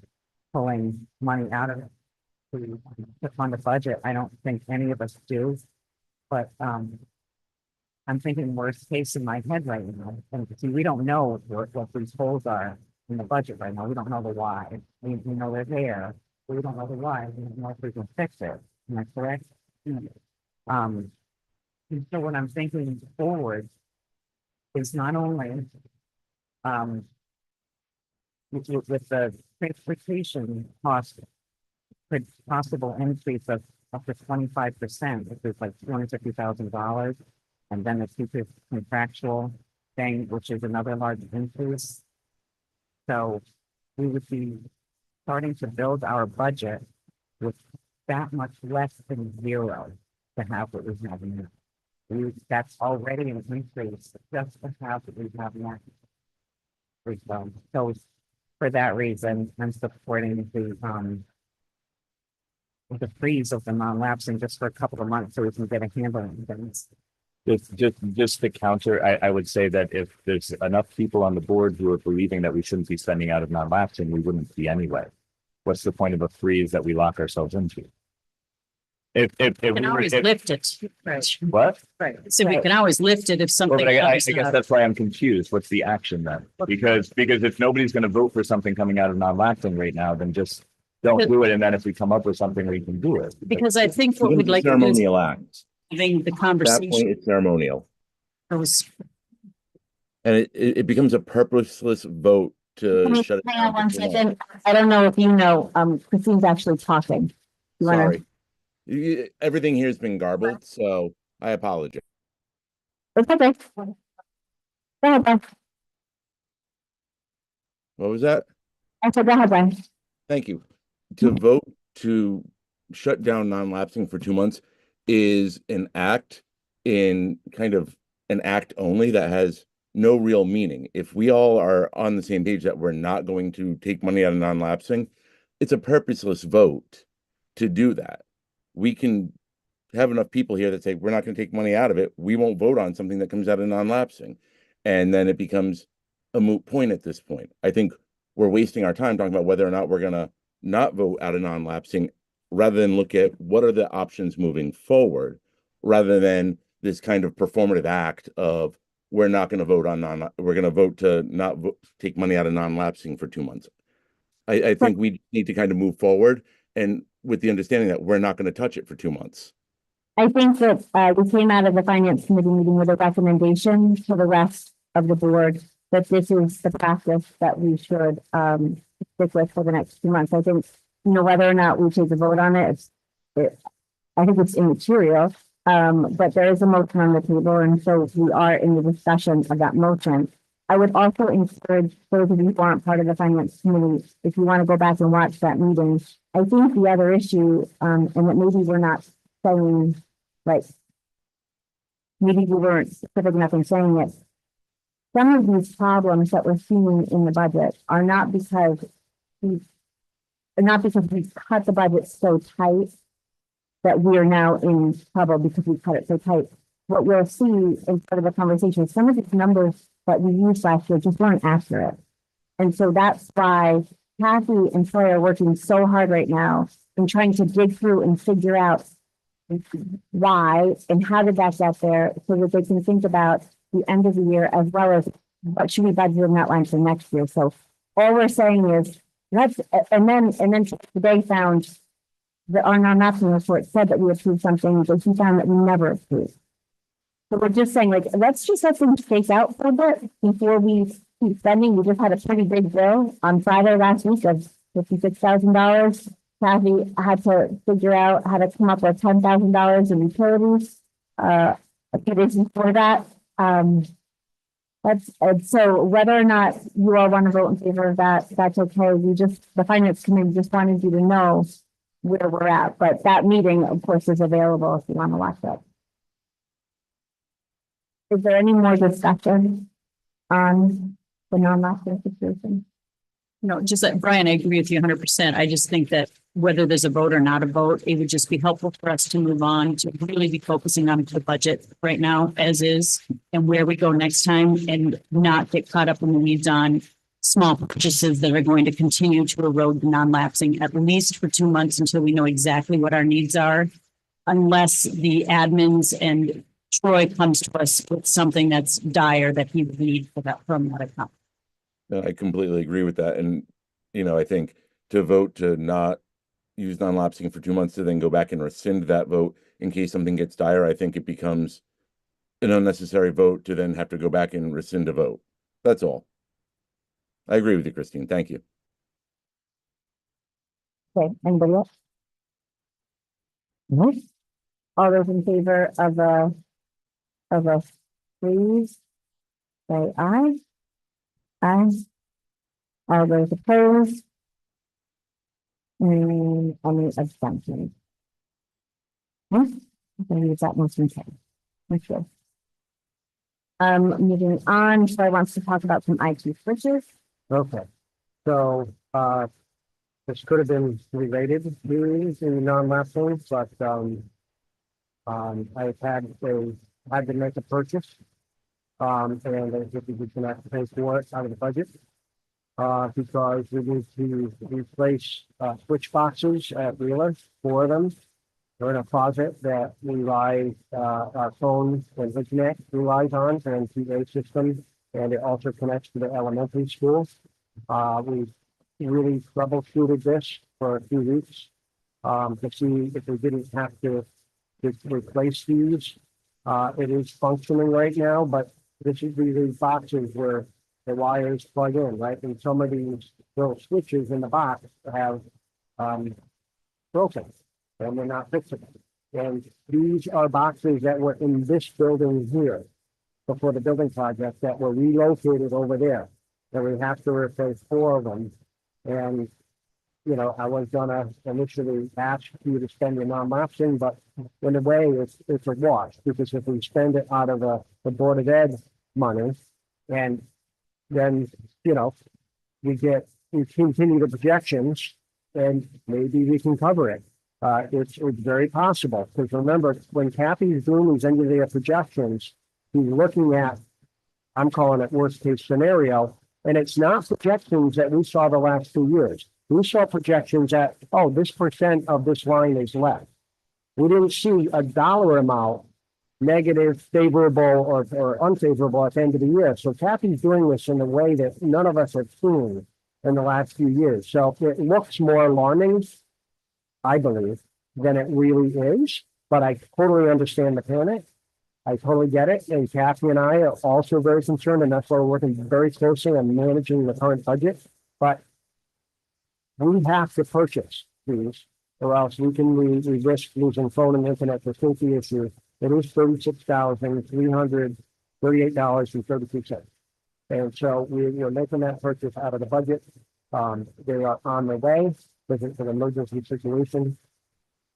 pulling money out of it to fund a budget. I don't think any of us do, but I'm thinking worst case in my head right now. And see, we don't know what these holes are in the budget right now. We don't know the why. We know they're there, but we don't know the why. We don't know if we can fix it. Am I correct? And so what I'm thinking forward is not only with the transportation cost, possible increase of up to 25%, which is like $250,000, and then the future contractual thing, which is another large increase. So we would be starting to build our budget with that much less than zero to have what we have now. That's already an increase just to have what we have now. So for that reason, I'm supporting the freeze of the non-lapsing just for a couple of months so we can get a handle on things. Just to counter, I would say that if there's enough people on the board who are believing that we shouldn't be spending out of non-lapsing, we wouldn't be anyway. What's the point of a freeze that we lock ourselves into? If We we can were, always lift it. Right. what? Right. So we can always lift it if Well, something but I comes guess up. that's why I'm confused. What's the action then? Because if nobody's going to vote for something coming out of non-lapsing right now, then just don't do it. And then if we come up with something, we can do it. Because I think what we'd like to do is Ceremonial act. having the At that point, conversation. it's ceremonial. Was And it becomes a purposeless vote to shut it Hang on down. one for too long. second. I don't know if you know, Christine's actually talking. You wanna- Sorry. Everything here has been garbled, so I apologize. It's okay. Go ahead, Brian. What was that? I said, go ahead, Brian. Thank you. To vote to shut down non-lapsing for 2 months is an act in kind of an act only that has no real meaning. If we all are on the same page that we're not going to take money out of non-lapsing, it's a purposeless vote to do that. We can have enough people here that say we're not going to take money out of it. We won't vote on something that comes out of non-lapsing. And then it becomes a moot point at this point. I think we're wasting our time talking about whether or not we're going to not vote out of non-lapsing rather than look at what are the options moving forward, rather than this kind of performative act of we're not going to vote on we're going to vote to not take money out of non-lapsing for 2 months. I think we need to kind of move forward and with the understanding that we're not going to touch it for 2 months. I think that we came out of the finance committee meeting with a recommendation to the rest of the board that this is the practice that we should stick with for the next 2 months. I think, whether or not we take a vote on it, I think it's immaterial. But there is a motion on the table, and so we are in the discussion of that motion. I would also encourage those of you who aren't part of the finance committee, if you want to go back and watch that meeting. I think the other issue, and that maybe we're not saying, like, maybe we weren't specific enough in saying it. Some of these problems that we're seeing in the budget are not because we cut the budget so tight that we are now in trouble because we cut it so tight. What we'll see in part of the conversation, some of these numbers that we used last year just weren't accurate. And so that's why Kathy and Troy are working so hard right now in trying to dig through and figure out why and how did that get there, so that they can think about the end of the year as well as what should we budget in that line for next year. So all we're saying is and then today found that our non-matching report said that we approved something, but he found that we never approved. So we're just saying, like, let's just let things shake out for a bit before we keep spending. We just had a pretty big bill on Friday last week of $56,000. Kathy had to figure out how to come up with $10,000 in utilities. A few days before that. So whether or not you all want to vote in favor of that, that's okay. The finance committee just wanted you to know where we're at, but that meeting, of course, is available if you want to watch it. Is there any more discussion on the non-lapsing situation? No, just that, Brian, I agree with you 100%. I just think that whether there's a vote or not a vote, it would just be helpful for us to move on to really be focusing on the budget right now as is and where we go next time, and not get caught up in the weeds on small purchases that are going to continue to erode the non-lapsing at least for 2 months until we know exactly what our needs are, unless the admins and Troy comes to us with something that's dire that he would need for that from that account. No, I completely agree with that. And, I think to vote to not use non-lapsing for 2 months to then go back and rescind that vote in case something gets dire, I think it becomes an unnecessary vote to then have to go back and rescind a vote. That's all. I agree with you, Christine. Thank you. Okay, anybody else? No? All those in favor of a freeze, say aye. Aye. All those opposed? And any abstentions? Okay, I believe that motion carried. Thank you. Moving on, Troy wants to talk about some IT switches. Okay, so, this could have been related to the non-lapsing, but, I had to make a purchase. And I think we can have to pay for it out of the budget. Because we need to replace, switch boxes at Wheeler, 4 of them. They're in a closet that relies, our phone and internet relies on, and PA system, and it also connects to the elementary school. We really troubleshooted this for a few weeks, to see if we didn't have to replace these. It is functioning right now, but this is these boxes where the wires plug in, right? And some of these little switches in the box have, broken, and they're not fixable. And these are boxes that were in this building here before the building project that were relocated over there. And we have to replace 4 of them. And I was gonna initially ask you to spend your non-lapsing, but in a way, it's a wash, because if we spend it out of the Board of Ed money, and then, we continue the projections, and maybe we can cover it. It's very possible, because remember, when Kathy's doing these end of the year projections, he's looking at, I'm calling it worst case scenario, and it's not projections that we saw the last 2 years. We saw projections at, oh, this percent of this line is left. We didn't see a dollar amount, negative, favorable, or unfavorable at the end of the year. So Kathy's doing this in a way that none of us have seen in the last few years. So it looks more alarming, I believe, than it really is. But I totally understand the panic. I totally get it. And Kathy and I are also very concerned, and that's why we're working very closely on managing the current budget. But we have to purchase these, or else we risk losing phone and internet for safety issues. It is $36,338.32. And so we're making that purchase out of the budget. They are on their way because it's an emergency situation.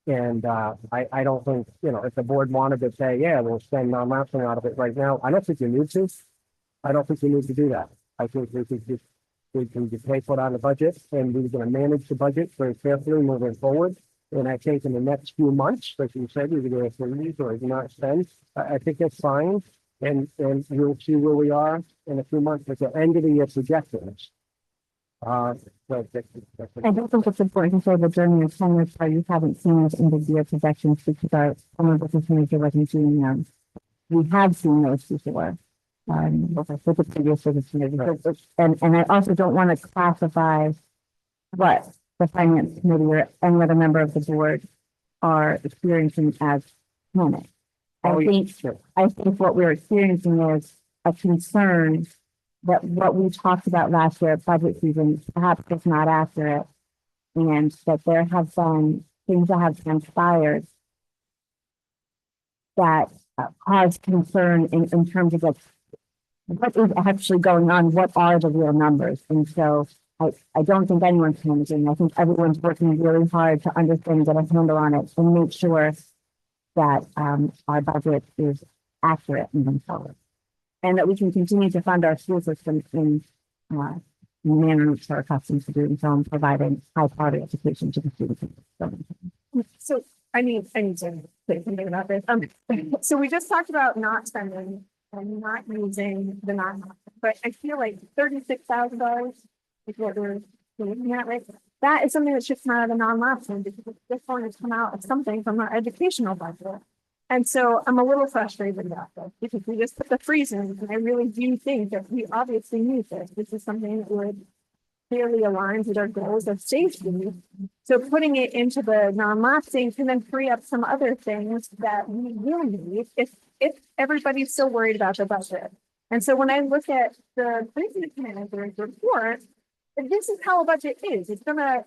And I don't think, if the board wanted to say, yeah, we'll spend non-lapsing out of it right now, I don't think you need to. I don't think you need to do that. I think we can just pay for it on the budget, and we're going to manage the budget very carefully moving forward. And I think in the next few months, like you said, you're going to freeze or not spend. I think that's fine. And you'll see where we are in a few months at the end of the year projections. I don't think it's important to say that during your tenure, so you haven't seen those end of year projections because some of the percentage wasn't doing them. We have seen those before. With the previous superintendent. And I also don't want to classify what the finance committee or any other member of the board are experiencing as panic. I think what we're experiencing is a concern that what we talked about last year at budget season perhaps is not accurate, and that there have been things that have transpired that cause concern in terms of what is actually going on, what are the real numbers. And so I don't think anyone's panicking. I think everyone's working really hard to understand, get a handle on it, and make sure that our budget is accurate moving forward. And that we can continue to fund our school system in the manner which we're accustomed to doing so, and providing high quality education to the students. So I need to say something about this. So we just talked about not spending and not using the but I feel like $36,000 is what we're looking at, right? That is something that should come out of the non-lapsing, because this one has come out of something from our educational budget. And so I'm a little frustrated about this, because we just put the freeze in, and I really do think that we obviously need this. This is something that would clearly aligns with our goals of safety. So putting it into the non-lapsing can then free up some other things that we will need if everybody's still worried about the budget. And so when I look at the business manager's report, this is how a budget is. It's gonna,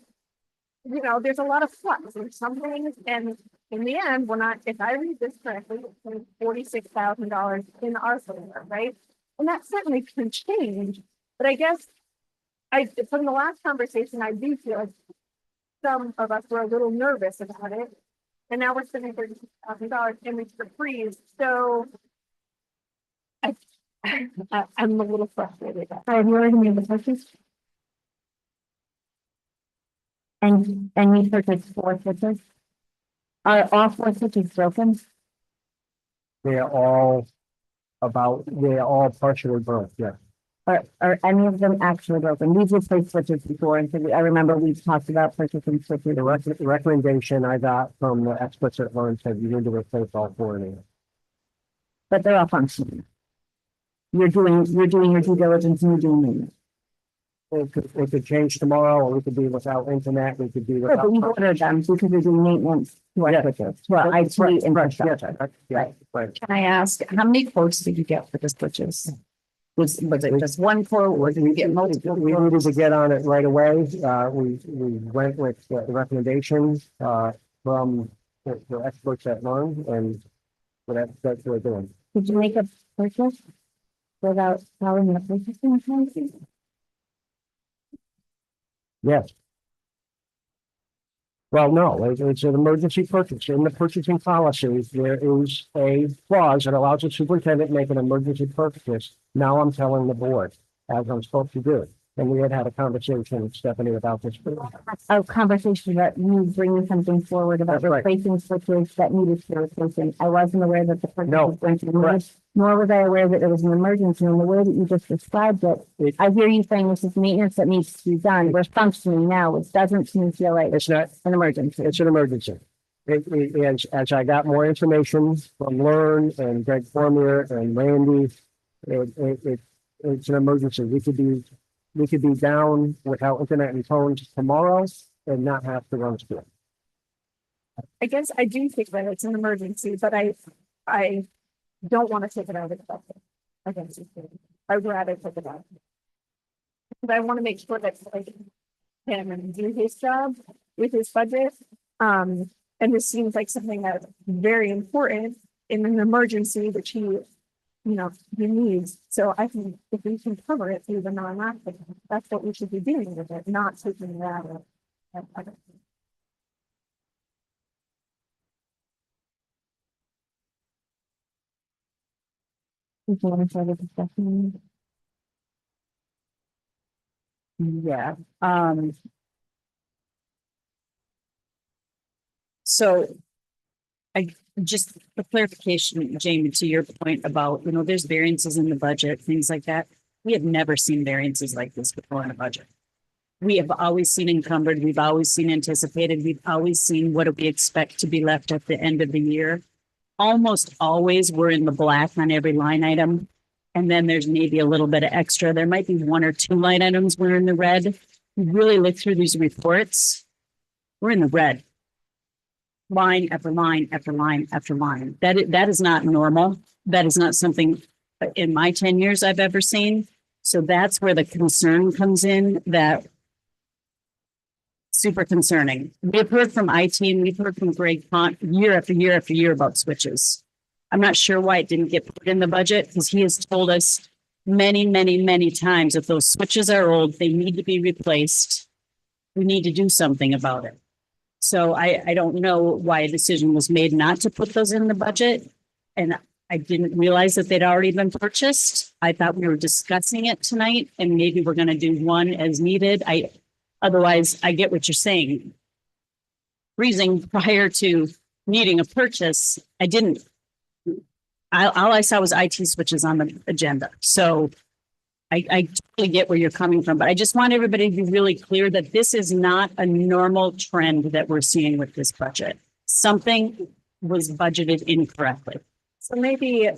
there's a lot of flux. There's some things, and in the end, if I read this correctly, it's $46,000 in our favor, right? And that certainly can change. But I guess from the last conversation, I do feel like some of us were a little nervous about it. And now we're spending $36,000 and we took a freeze. So I'm a little frustrated. Have you already made the purchase? And you purchased 4 switches? Are all 4 switches broken? They're all partially broke, yeah. Are any of them actually broken? We've replaced switches before, and so I remember we've talked about purchasing switches. The recommendation I got from the experts at Lawrence said you need to replace all 4 of them. But they're all functioning. You're doing your due diligence and you're doing it. It could change tomorrow, or we could be without internet, we could be But without. we've ordered them because we're doing maintenance to our switches, to our IT infrastructure. Right. Can I ask, how many quotes did you get for the switches? Was it just one quote, or did you get multiple? We needed to get on it right away. We went with the recommendations from the experts at Lawrence, and that's what we're doing. Did you make a purchase without following the purchasing policy? Yes. Well, no, it's an emergency purchase. In the purchasing policy, there is a clause that allows the superintendent to make an emergency purchase. Now I'm telling the board, as I'm supposed to do. And we had a conversation, Stephanie, about this. A conversation about you bringing something forward about That's right. replacing switches that needed to be replacing. I wasn't aware that the purchase No, was going to be made, correct. nor was I aware that it was an emergency. And the way that you just described it, I hear you saying this is maintenance that needs to be done. We're functioning now, which doesn't to me feel like It's not, an emergency. it's an emergency. As I got more information from Learn and Greg Cormier and Randy, it's an emergency. We could be down without internet and phones tomorrow and not have to run school. I guess I do think that it's an emergency, but I don't want to take it out of the budget. I guess I'd rather take it out. But I want to make sure that like him do his job with his budget. And this seems like something that's very important in an emergency that he needs. So I think if we can cover it through the non-lapse, that's what we should be doing with it, not taking it out of. Is there any further discussion? Yeah, so I just a clarification, Jamie, to your point about, there's variances in the budget, things like that. We have never seen variances like this before in a budget. We have always seen encumbered, we've always seen anticipated, we've always seen what do we expect to be left at the end of the year. Almost always we're in the black on every line item. And then there's maybe a little bit of extra. There might be one or two line items we're in the red. We really look through these reports. We're in the red. Line after line after line after line. That is not normal. That is not something in my 10 years I've ever seen. So that's where the concern comes in, that super concerning. We've heard from IT and we've heard from Greg Pont year after year after year about switches. I'm not sure why it didn't get put in the budget because he has told us many, many, many times if those switches are old, they need to be replaced. We need to do something about it. So I don't know why a decision was made not to put those in the budget. And I didn't realize that they'd already been purchased. I thought we were discussing it tonight and maybe we're going to do one as needed. Otherwise, I get what you're saying. Freezing prior to needing a purchase, all I saw was IT switches on the agenda. So I totally get where you're coming from, but I just want everybody to be really clear that this is not a normal trend that we're seeing with this budget. Something was budgeted incorrectly. So maybe,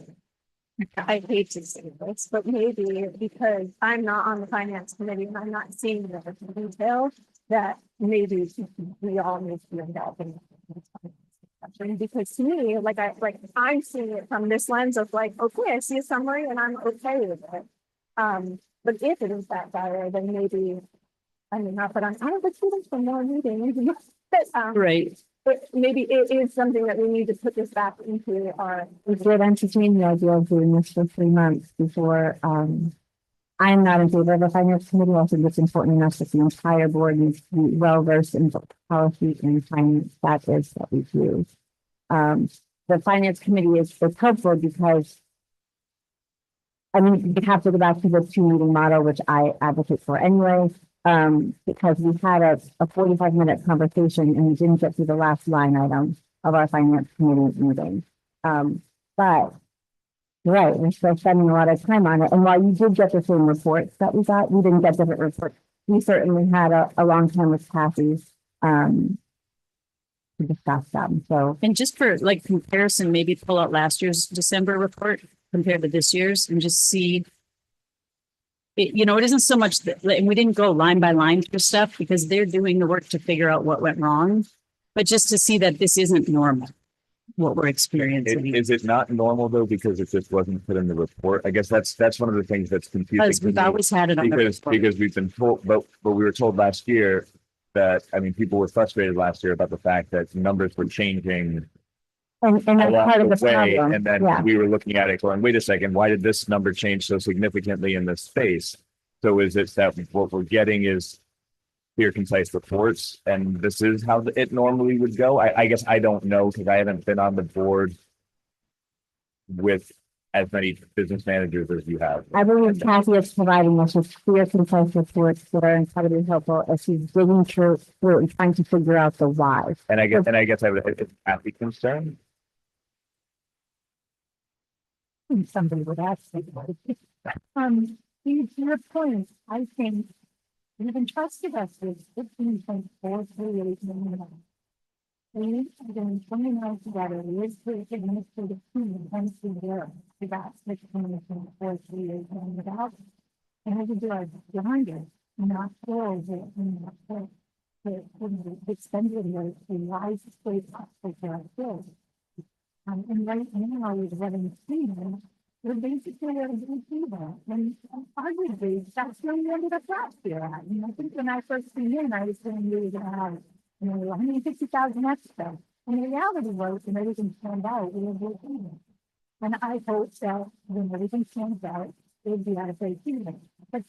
I hate to say this, but maybe because I'm not on the finance committee and I'm not seeing the detail, that maybe we all need to be involved in this discussion. Because to me, I'm seeing it from this lens of like, okay, I see a summary and I'm okay with it. But if it is that dire, then maybe, I mean, not that I'm out of the students for more meeting. But, Right. but maybe it is something that we need to put this back into our. We did entertain the idea of doing this for 3 months before, I'm not in favor of a finance committee. I think it's important enough that the entire board needs to be well versed in policy and finance that is that we do. The finance committee is helpful because we have to go back to the 2 meeting model, which I advocate for anyway, because we had a 45-minute conversation and we didn't get through the last line item of our finance committee meeting. But right, we're still spending a lot of time on it. And while you did get the same reports that we got, we didn't get different reports. We certainly had a long time with Kathy to discuss them. So, And just for like comparison, maybe pull out last year's December report compared to this year's and just see. It isn't so much that, and we didn't go line by line through stuff because they're doing the work to figure out what went wrong, but just to see that this isn't normal, what we're experiencing. Is it not normal though, because it just wasn't put in the report? I guess that's one of the things that's confusing. Because to we've me, always had it on the report. because we've been told, but we were told last year that, people were frustrated last year about the fact that numbers were changing and that's along part of the the way. problem. And then Yeah. we were looking at it going, wait a second, why did this number change so significantly in this space? So is it that what we're getting is clear, concise reports, and this is how it normally would go. I guess I don't know because I haven't been on the board with as many business managers as you have. I believe Kathy is providing us with clear, concise reports that are incredibly helpful as she's digging through and trying to figure out the why. And I guess I would, it's Kathy concern. Somebody would ask me. To your point, I think you've entrusted us with 15.438 million. We are doing 29 together, with the administrative team, and there, we got 16.438 million. And we can do our behind not for the extended rate, the wisest way possible for our bills. And right now, we're having seen, we're basically at a good level. And arguably, that's where we ended up last year at. And I think when I first came in, I was saying we were gonna have, 150,000 extra. And the reality was, when everything turned out, we were breaking. And I hope that when everything turns out, it'll be out of break even. But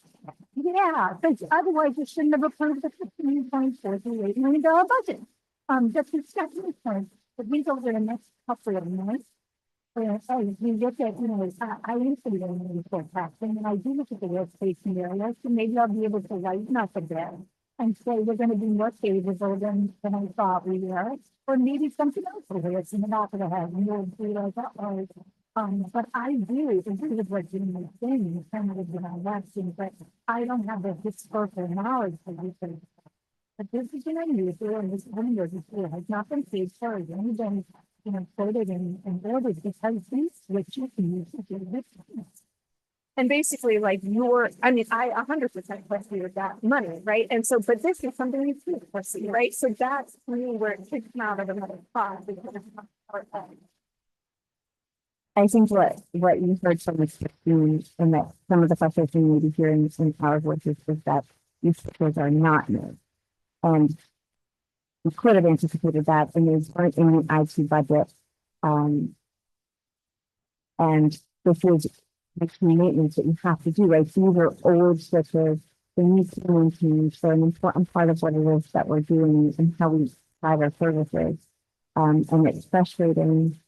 yeah, because otherwise you shouldn't have approved the $15.438 million budget. That's the second point. But these over the next couple of months. We look at, I used to be doing the forecasting, and I do look at the worst case scenarios, so maybe I'll be able to lighten up a bit and say we're going to be more favorable than I thought we were, or maybe something else will hit us in the back of the head, and we'll be like, but I do agree with what Jim was saying, kind of in our lesson, but I don't have the historical knowledge for you. But this is an unusual, and this window has not been paid for, it's only been, quoted and ordered because these switches use to do this. And basically, like I 100% question with that money, right? And so, but this is something we see, foresee, right? So that's to me where it kicks out of another spot because it's not part of it. I think what you heard from the team and that some of the frustration maybe hearing in our voices is that these switches are not new. And we could have anticipated that, and these weren't in the IT budget. And this is the key maintenance that you have to do, right? These are old switches, they need to be maintained. So an important part of what it is that we're doing and how we provide our services. And it's frustrating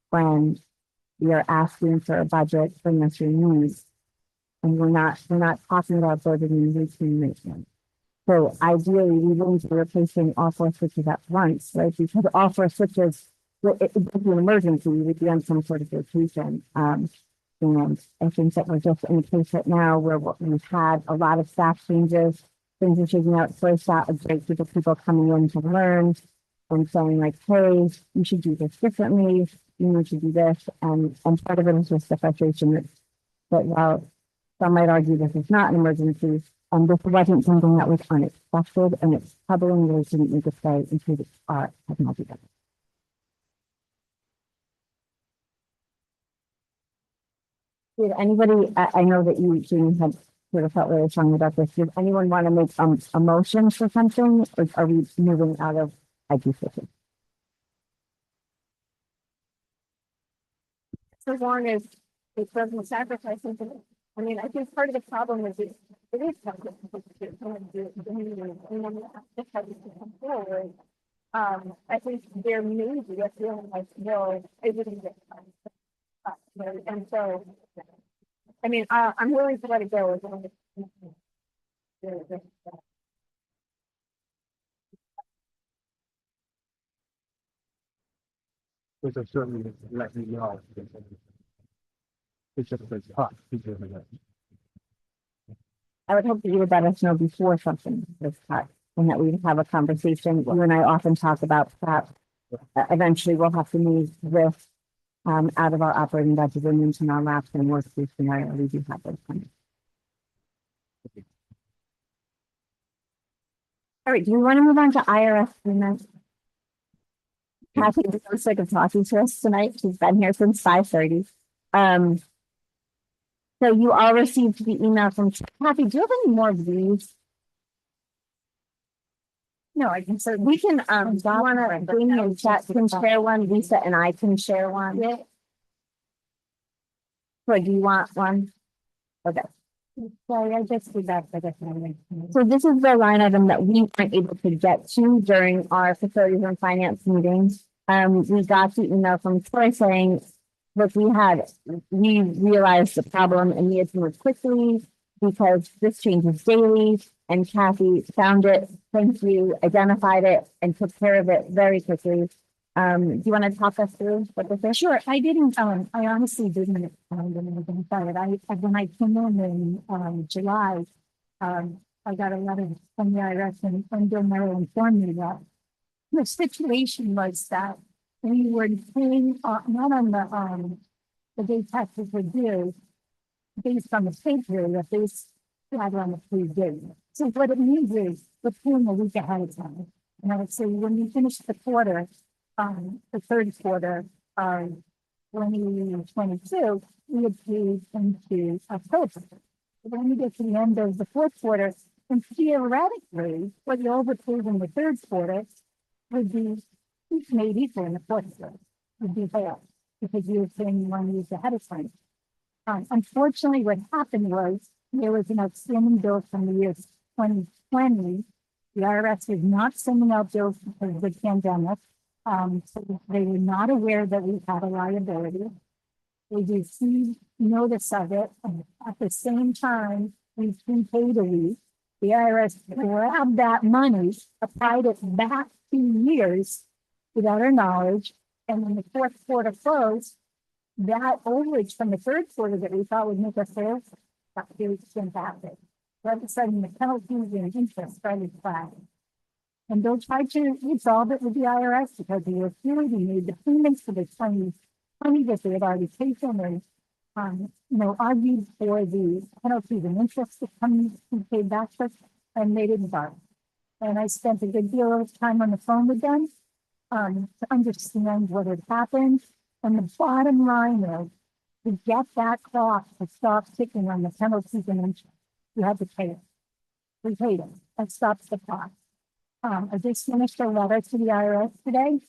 when we are asking for a budget for necessary needs, and we're not talking about building routine maintenance. So ideally, we wouldn't be replacing all 4 switches at once, right? Because all 4 switches, it would be an emergency, we would be on some sort of rotation. And I think that we're just in a place right now where we've had a lot of staff changes, things are shaking out. First out a great group of people coming in to learn and saying like, hey, you should do this differently, you need to do this. And part of it is just the frustration that while some might argue this is not an emergency, this wasn't something that was unexpected, and it's troubling really didn't need to stay until our technology does. Did anybody, I know that you, Jeannie, had sort of felt really strongly about this. Did anyone want to make a motion for something, or are we moving out of IT systems? So long as it doesn't sacrifice something. I mean, I think part of the problem is it is something forward. I think there may be a feeling like, no, it wouldn't get done. And so, I mean, I'm willing to let it go. Which I certainly let you know. It's just a tough. I would hope that you would let us know before something was cut, and that we would have a conversation. You and I often talk about that. Eventually, we'll have to move this out of our operating budget and into non-lapse and worst case scenario. We do have those coming. All right, do you want to move on to IRS payments? Kathy is so sick of talking to us tonight. She's been here since 5:30. So you all received the email from Kathy. Do you have any more of these? No, I can certainly. We can, do you want to bring in chat can share one, Lisa and I can share one? Yeah. So do you want one? Okay. Sorry, I just did that for the family. So this is the line item that we weren't able to get to during our facilities and finance meetings. We got the email from Troy saying, look, we realized the problem and needed to move quickly because this changes daily. And Kathy found it, thank you, identified it and took care of it very quickly. Do you want to talk us through what this is? Sure, I didn't, I honestly didn't find anything about it. When I came in, July, I got a letter from the IRS and Bill Merrill informed me that the situation was that we were paying, not on the day taxes were due, based on the pay period, but based rather on the free day. So what it means is we're paying a week ahead of time. And I would say when we finish the quarter, the third quarter, 2022, we had paid into October. When we get to the end of the fourth quarter, and theoretically, what you overpaid in the third quarter would be made equal in the fourth quarter, would be fair, because you were paying 1 week ahead of time. Unfortunately, what happened was there was an outstanding bill from the year 2020. The IRS was not sending out bills because of the pandemic. So they were not aware that we had a liability. We received notice of it. And at the same time, we prepaid a week. The IRS grabbed that money, applied it back 2 years without our knowledge. And when the fourth quarter closed, that overage from the third quarter that we thought would make us whole, that was impacted. So all of a sudden, the penalties and interest started flagging. And they'll try to resolve it with the IRS because they were feeling we made the payments for the 2020 that they had already taken and, argued for the penalties and interest to come to pay back to us, and they didn't buy. And I spent a good deal of time on the phone with them to understand what had happened. And the bottom line is, to get that clock to stop ticking on the penalties and interest, you have to pay it. We paid it. That stops the clock. I just finished a letter to the IRS today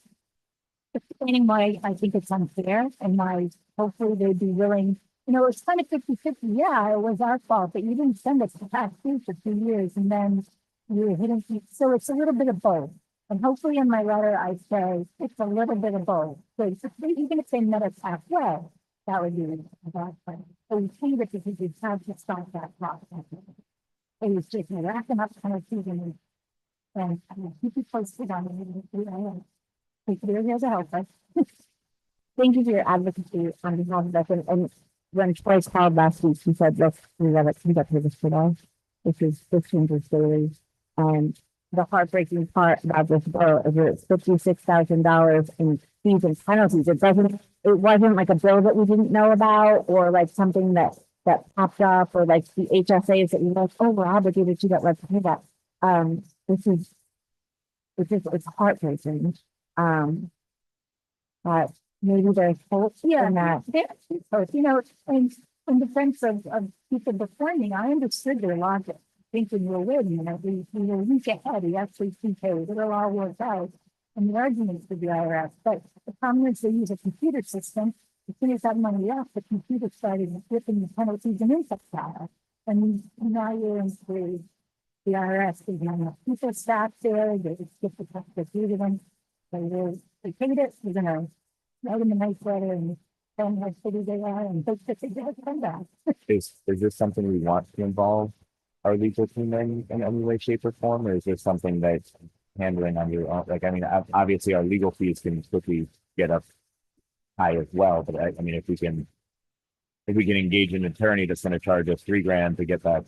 explaining why I think it's unfair and why hopefully they'd be willing. It's kind of 50-50. Yeah, it was our fault, but you didn't send us the past due for 2 years and then you were hitting. So it's a little bit of both. And hopefully in my letter, I say it's a little bit of both. So even if they met us halfway, that would be a bad thing. So we paid it because we had to stop that process. It was just racking up penalties and keep you posted on it. Take it as a help us. Thank you for your advocacy on behalf of us. And when Troy called last week, he said, let's do that. We got to this today. This changes daily. And the heartbreaking part about this bill is it's $56,000 in fees and penalties. It wasn't like a bill that we didn't know about or like something that popped up or like the HSAs that we like, oh, we're obligated to that. Let's pay that. It's heartbreaking. But maybe there's hope in that. And in defense of people before me, I understood their logic, thinking we'll win, we were a week ahead, we actually prepaid, it'll all work out. And the arguments for the IRS, but the problem is they use a computer system. As soon as that money left, the computer started ripping the penalties and interest out. And now you're into the IRS, there's not enough people staff there, they get the stuff to do to them. They paid it, we're gonna write them a nice letter and tell them how shitty they are and hope that they don't come back. Is this something we want to involve our legal team in any way, shape, or form, or is this something that's handling on your own? Like, I mean, obviously our legal fees can quickly get up high as well, but I mean, if we can engage an attorney that's going to charge us $3,000 to get that,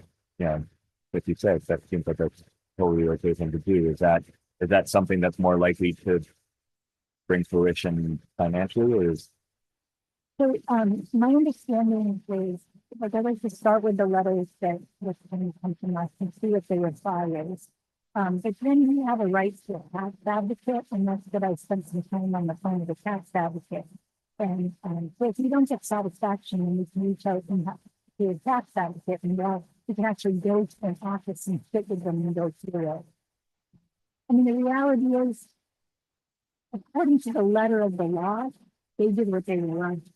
56, that seems like that's totally okay thing to do. Is that something that's more likely to bring fruition financially, or is? So, my understanding is, like, I'd like to start with the letters that was coming from us and see if they were filed. But then we have a right to a tax advocate, and that's what I spent some time on the phone with a tax advocate. And so if you don't get satisfaction, then you can reach out and to a tax advocate, and you can actually go to an office and sit with them and go through it. I mean, the reality is, according to the letter of the law, they did what they were allowed to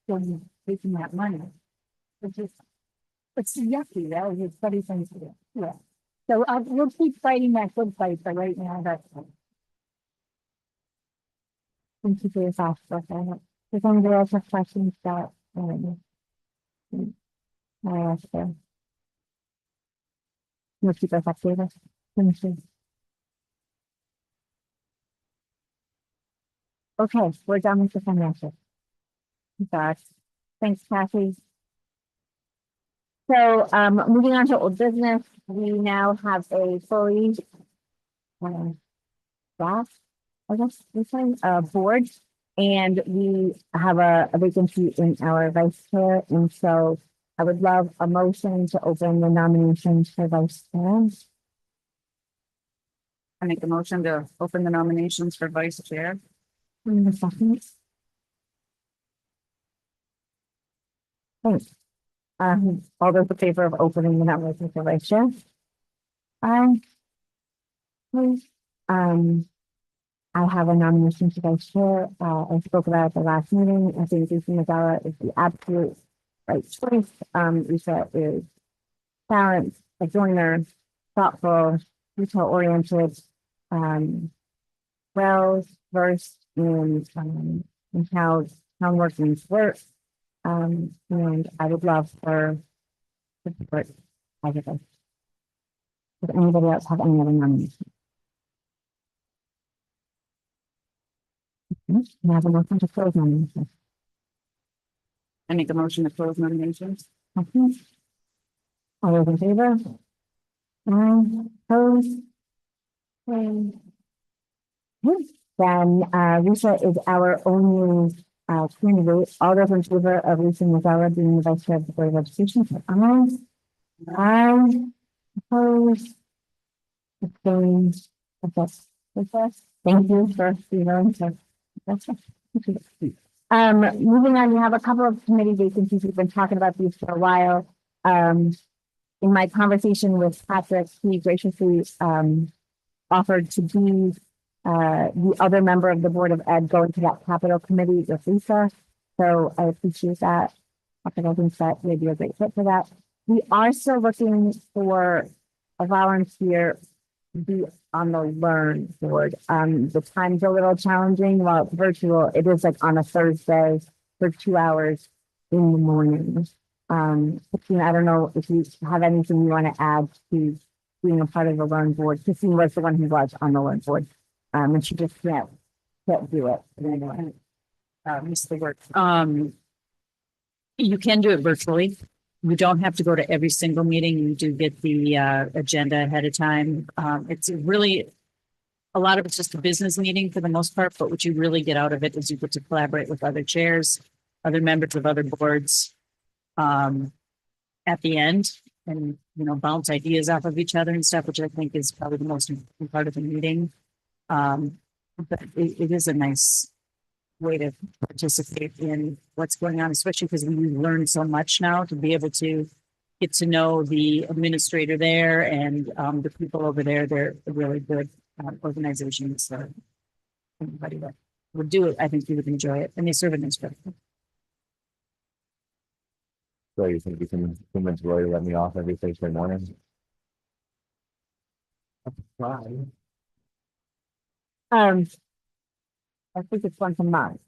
do, taking that money. It's just, It's yucky, though, it's very sensitive, yeah. So, we'll keep fighting that good fight, but right now, that's. Thank you for your thoughts, Rebecca. If anybody else has questions that, I ask them. You'll keep us updated. Thank you. Okay, we're done with the financial. Got, thanks, Kathy. So, moving on to old business, we now have a fully, staff, I guess, this one, board. And we have a vacancy in our vice chair, and so I would love a motion to open the nominations for vice chair. I make a motion to open the nominations for vice chair. In a second. Thanks. All those in favor of opening the nominations for vice chair? Please. I have a nomination to vice chair. I spoke about it at the last meeting. I think Lisa Mazala is the absolute right choice. Lisa is balanced, a joiner, thoughtful, detail oriented, well versed in how town workings work. And I would love for to support everything. Does anybody else have any other nominations? Can I have a motion to close nominations? I make a motion to close nominations. Okay. All those in favor? Opposed? Okay. Then, Lisa is our only, candidate. All those in favor of Lisa Mazala being the vice chair of the Board of Education, say aye. Aye. Opposed? Abstained? Okay. Thank you for being willing to. That's it. Moving on, we have a couple of committee vacancies. We've been talking about these for a while. In my conversation with Patrick, he graciously offered to be the other member of the Board of Ed going to that capital committee with Lisa. So I appreciate that. I think that would be a great fit for that. We are still looking for a volunteer to be on the Learn board. The time's a little challenging. While it's virtual, it is like on a Thursday for 2 hours in the morning. Christine, I don't know if you have anything you want to add to being a part of the Learn board. Christine was the one who was on the Learn board. And she just can't do it. Miss the work. You can do it virtually. You don't have to go to every single meeting. You do get the agenda ahead of time. It's really, a lot of it's just a business meeting for the most part, but what you really get out of it is you get to collaborate with other chairs, other members of other boards at the end, and bounce ideas off of each other and stuff, which I think is probably the most important part of the meeting. But it is a nice way to participate in what's going on, especially because we learn so much now to be able to get to know the administrator there and the people over there. They're a really good organization. So anybody that would do it, I think you would enjoy it, and they serve an instruction. So you think you can convince Roy to let me off every Thursday morning? I think it's once a month.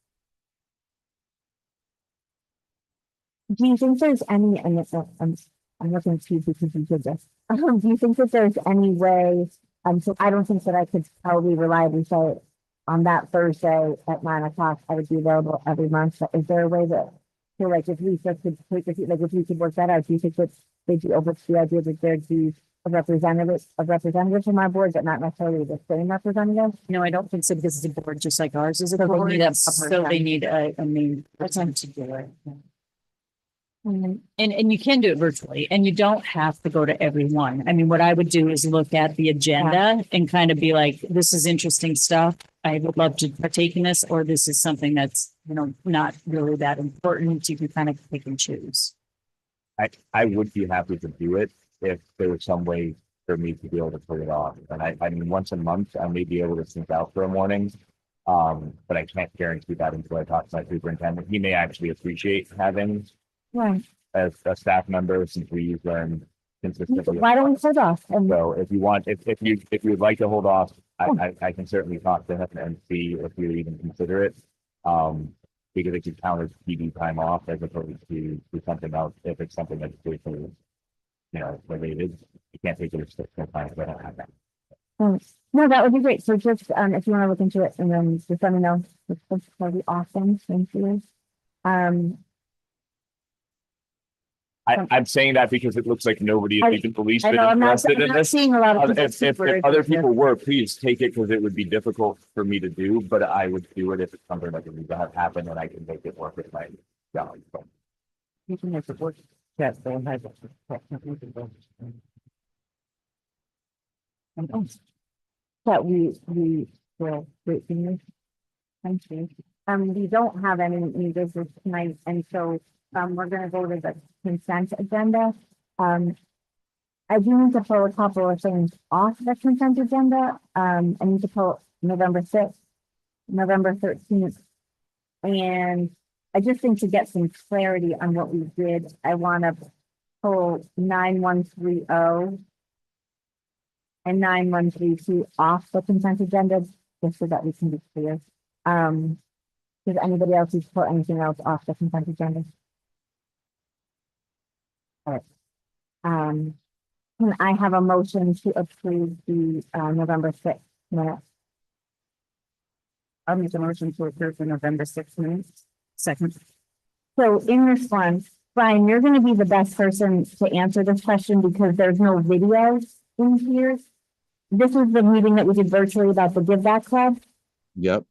Do you think there's any, and I'm looking to you because you did this. Do you think that there's any way, so I don't think that I could probably reliably say on that Thursday at 9 o'clock, I would be available every month. But is there a way that, so like if Lisa could take, like if we could work that out, do you think that they'd be open to the idea that there'd be a representative from our board, but not necessarily the same representative? No, I don't think so, because it's a board just like ours is a So they board. need a So they need a main person to do it. And you can do it virtually, and you don't have to go to every one. I mean, what I would do is look at the agenda and kind of be like, this is interesting stuff. I would love to partake in this, or this is something that's, not really that important. You can kind of pick and choose. I would be happy to do it if there was some way for me to be able to pull it off. And I mean, once a month, I may be able to sneak out for a morning. But I can't guarantee that until I talk to my superintendent. He may actually appreciate having Right. as a staff member since we use them consistently. Why don't we hold off? And So if you want, if you would like to hold off, I can certainly talk to him and see if you even consider it. Because it could count as PD time off as opposed to something else, if it's something that's basically, related. You can't take it as sick time, so I don't have that. no, that would be great. So just, if you want to look into it and then just let me know. That'd be awesome. Thank you. I'm saying that because it looks like nobody I- is even the least I bit know, I'm not interested in this. seeing a lot of. people If super other interested. people were, please take it because it would be difficult for me to do, but I would do it if it's something that needs to have happen and I can make it work with my job. So, You can make it work. Yeah, don't have it. That we will wait for you. Thank you. We don't have any new business tonight, and so, we're gonna go to the consent agenda. I do need to pull a couple of things off the consent agenda. I need to pull November 6th, November 13th. And I just think to get some clarity on what we did, I want to pull 9130 and 9132 off the consent agenda, just so that we can be clear. Does anybody else need to pull anything else off the consent agenda? All right. Can I have a motion to approve the November 6th minutes? I'll make a motion to approve the November 6th minutes. Second. So in response, Brian, you're gonna be the best person to answer this question because there's no videos in here. This is the meeting that we did virtually about the Give Back Club. Yep.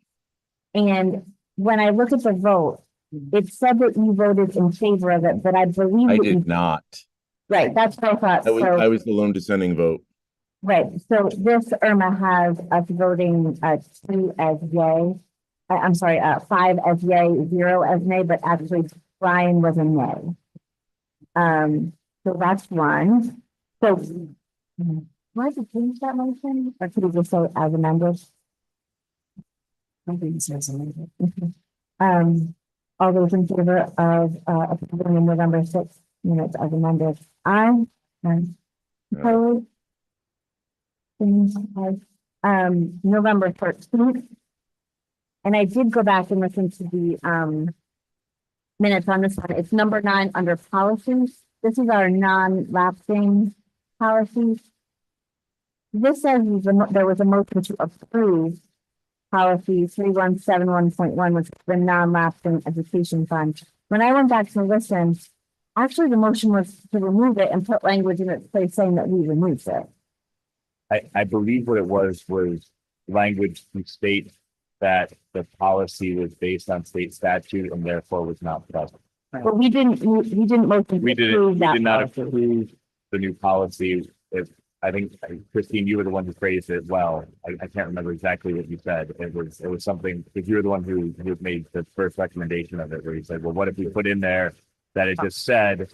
And when I look at the vote, it said that you voted in favor of it, but I believe I that you, did not. right, that's what I thought. I So, was the lone dissenting vote. right, so this Irma has us voting 2 as yay. I'm sorry, 5 as yay, 0 as nay, but actually Brian was a nay. So that's one. So why did you change that motion? Or could we just say as amended? I think it says amended. All those in favor of approving the November 6th minutes as amended, aye. Opposed? November 13th. And I did go back and listen to the minutes on this one. It's number 9 under policies. This is our non-lapsing policies. This says there was a motion to approve policy 3171.1, which is the non-lapsing education fund. When I went back to listen, actually the motion was to remove it and put language in its place saying that we removed it. I believe what it was language to state that the policy was based on state statute and therefore was not present. But we didn't motion We to did approve that did not policy. approve the new policy. I think Christine, you were the one who phrased it well. I can't remember exactly what you said. It was something, because you were the one who made the first recommendation of it, where you said, well, what if we put in there that it just said,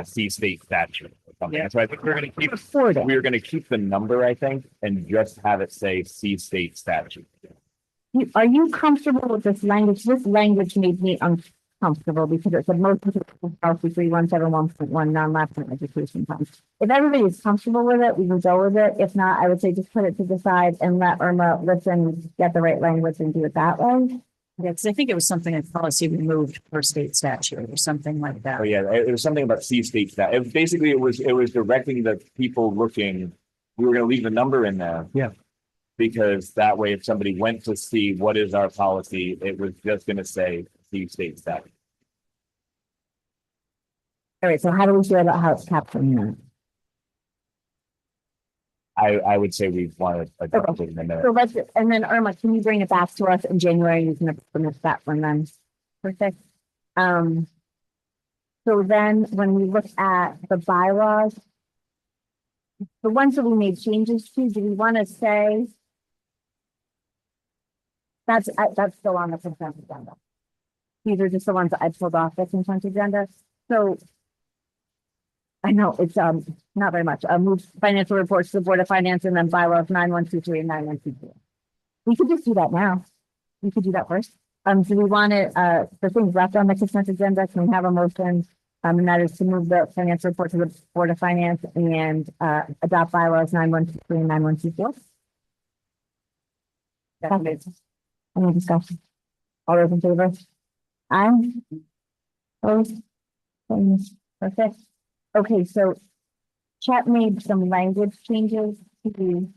see state statute or something. Yeah. So I think we're gonna keep, Afford it. we're gonna keep the number, I think, and just have it say see state statute. Are you comfortable with this language? This language made me uncomfortable because it's a motion to approve policy 3171.1 non-lapsing education fund. If everybody is comfortable with it, we can go with it. If not, I would say just put it to the side and let Irma listen, get the right language and do it that way. Yeah, because I think it was something in policy removed per state statute or something like that. Oh, yeah, it was something about see state statute. It was basically, it was directing the people looking, we were gonna leave the number in there. Yeah. Because that way, if somebody went to see what is our policy, it was just gonna say see state statute. All right, so how do we feel about how it's capturing that? I would say we want to adopt it in a minute. So let's, and then Irma, can you bring it back to us in January? You can finish that one then. Perfect. So then when we look at the bylaws, the ones that we made changes to, do we want to say? That's still on the consent agenda. These are just the ones that I pulled off the consent agenda. So I know it's not very much. Move financial reports to the Board of Finance and then bylaws 9123 and 9122. We could just do that now. We could do that first. Do we want it the things left on the consent agenda? Can we have a motion And that is to move the financial report to the Board of Finance and, adopt bylaws 9123 and 9124. Any discussion? All those in favor? Aye. Opposed? Perfect. Okay, so Chet made some language changes to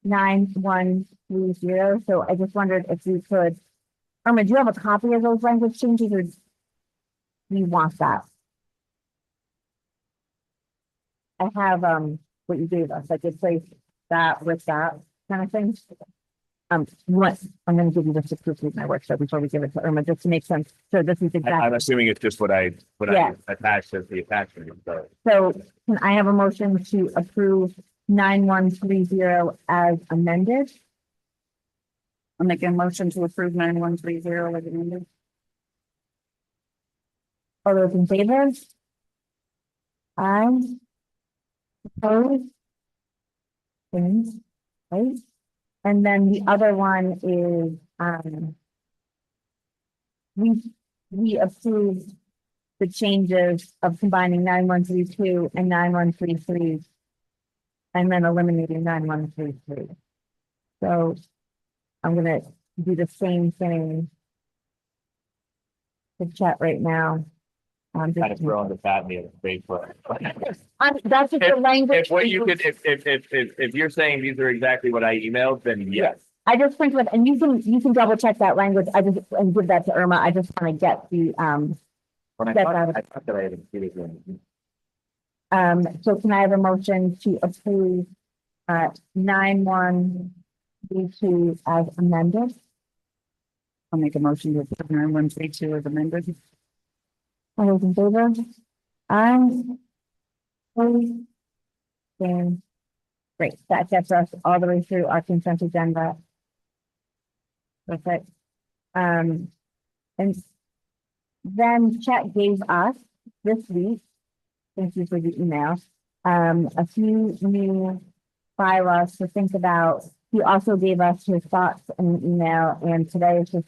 9130. So I just wondered if you could, Irma, do you have a copy of those language changes or do you want that? I have, what you gave us, like it's like that with that kind of thing. What, I'm gonna give you this to proofread my work, so before we give it to Irma, just to make sense. So this is I'm exactly, assuming it's just what I Yeah. attached as the attachment. So so can I have a motion to approve 9130 as amended? I'll make a motion to approve 9130 as amended. All those in favor? Aye. Opposed? Things, right? And then the other one is, we approved the changes of combining 9132 and 9133. And then eliminating 9133. So I'm gonna do the same thing to chat right now. kind of throwing the fat in the face for it. That's just the language. If what you could, if you're saying these are exactly what I emailed, then yes. I just think with, and you can double check that language. I just, and give that to Irma. I just want to get the, When I That's thought, out of- I thought that I had seen it in. so can I have a motion to approve, 9132 as amended? I'll make a motion to approve 9132 as amended. All those in favor? Aye. Opposed? Abstained? Great, that gets us all the way through our consent agenda. Perfect. And then Chet gave us this week, thank you for the email, a few new bylaws to think about. He also gave us his thoughts in an email, and today is just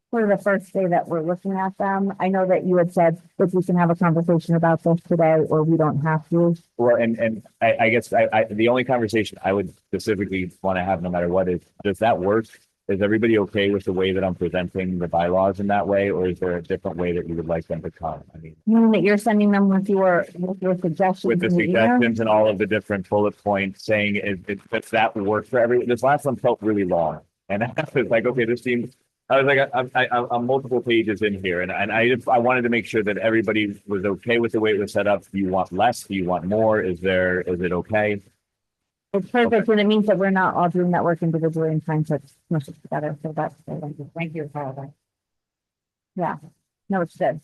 sort of the first day that we're looking at them. I know that you had said that we can have a conversation about this today, or we don't have to. Well, and I guess the only conversation I would specifically want to have, no matter what, is does that work? Is everybody okay with the way that I'm presenting the bylaws in that way, or is there a different way that you would like them to come? I mean, Meaning that you're sending them with your suggestions. with the in email? suggestions and all of the different bullet points saying if that work for every, this last one felt really long. And I was like, okay, this seems, I was like, I'm multiple pages in here, and I wanted to make sure that everybody was okay with the way it was set up. Do you want less? Do you want more? Is it okay? It's perfect, and it means that we're not all doing that work individually and trying to smush it together, so that's, thank you for all that. Yeah, no, it's good.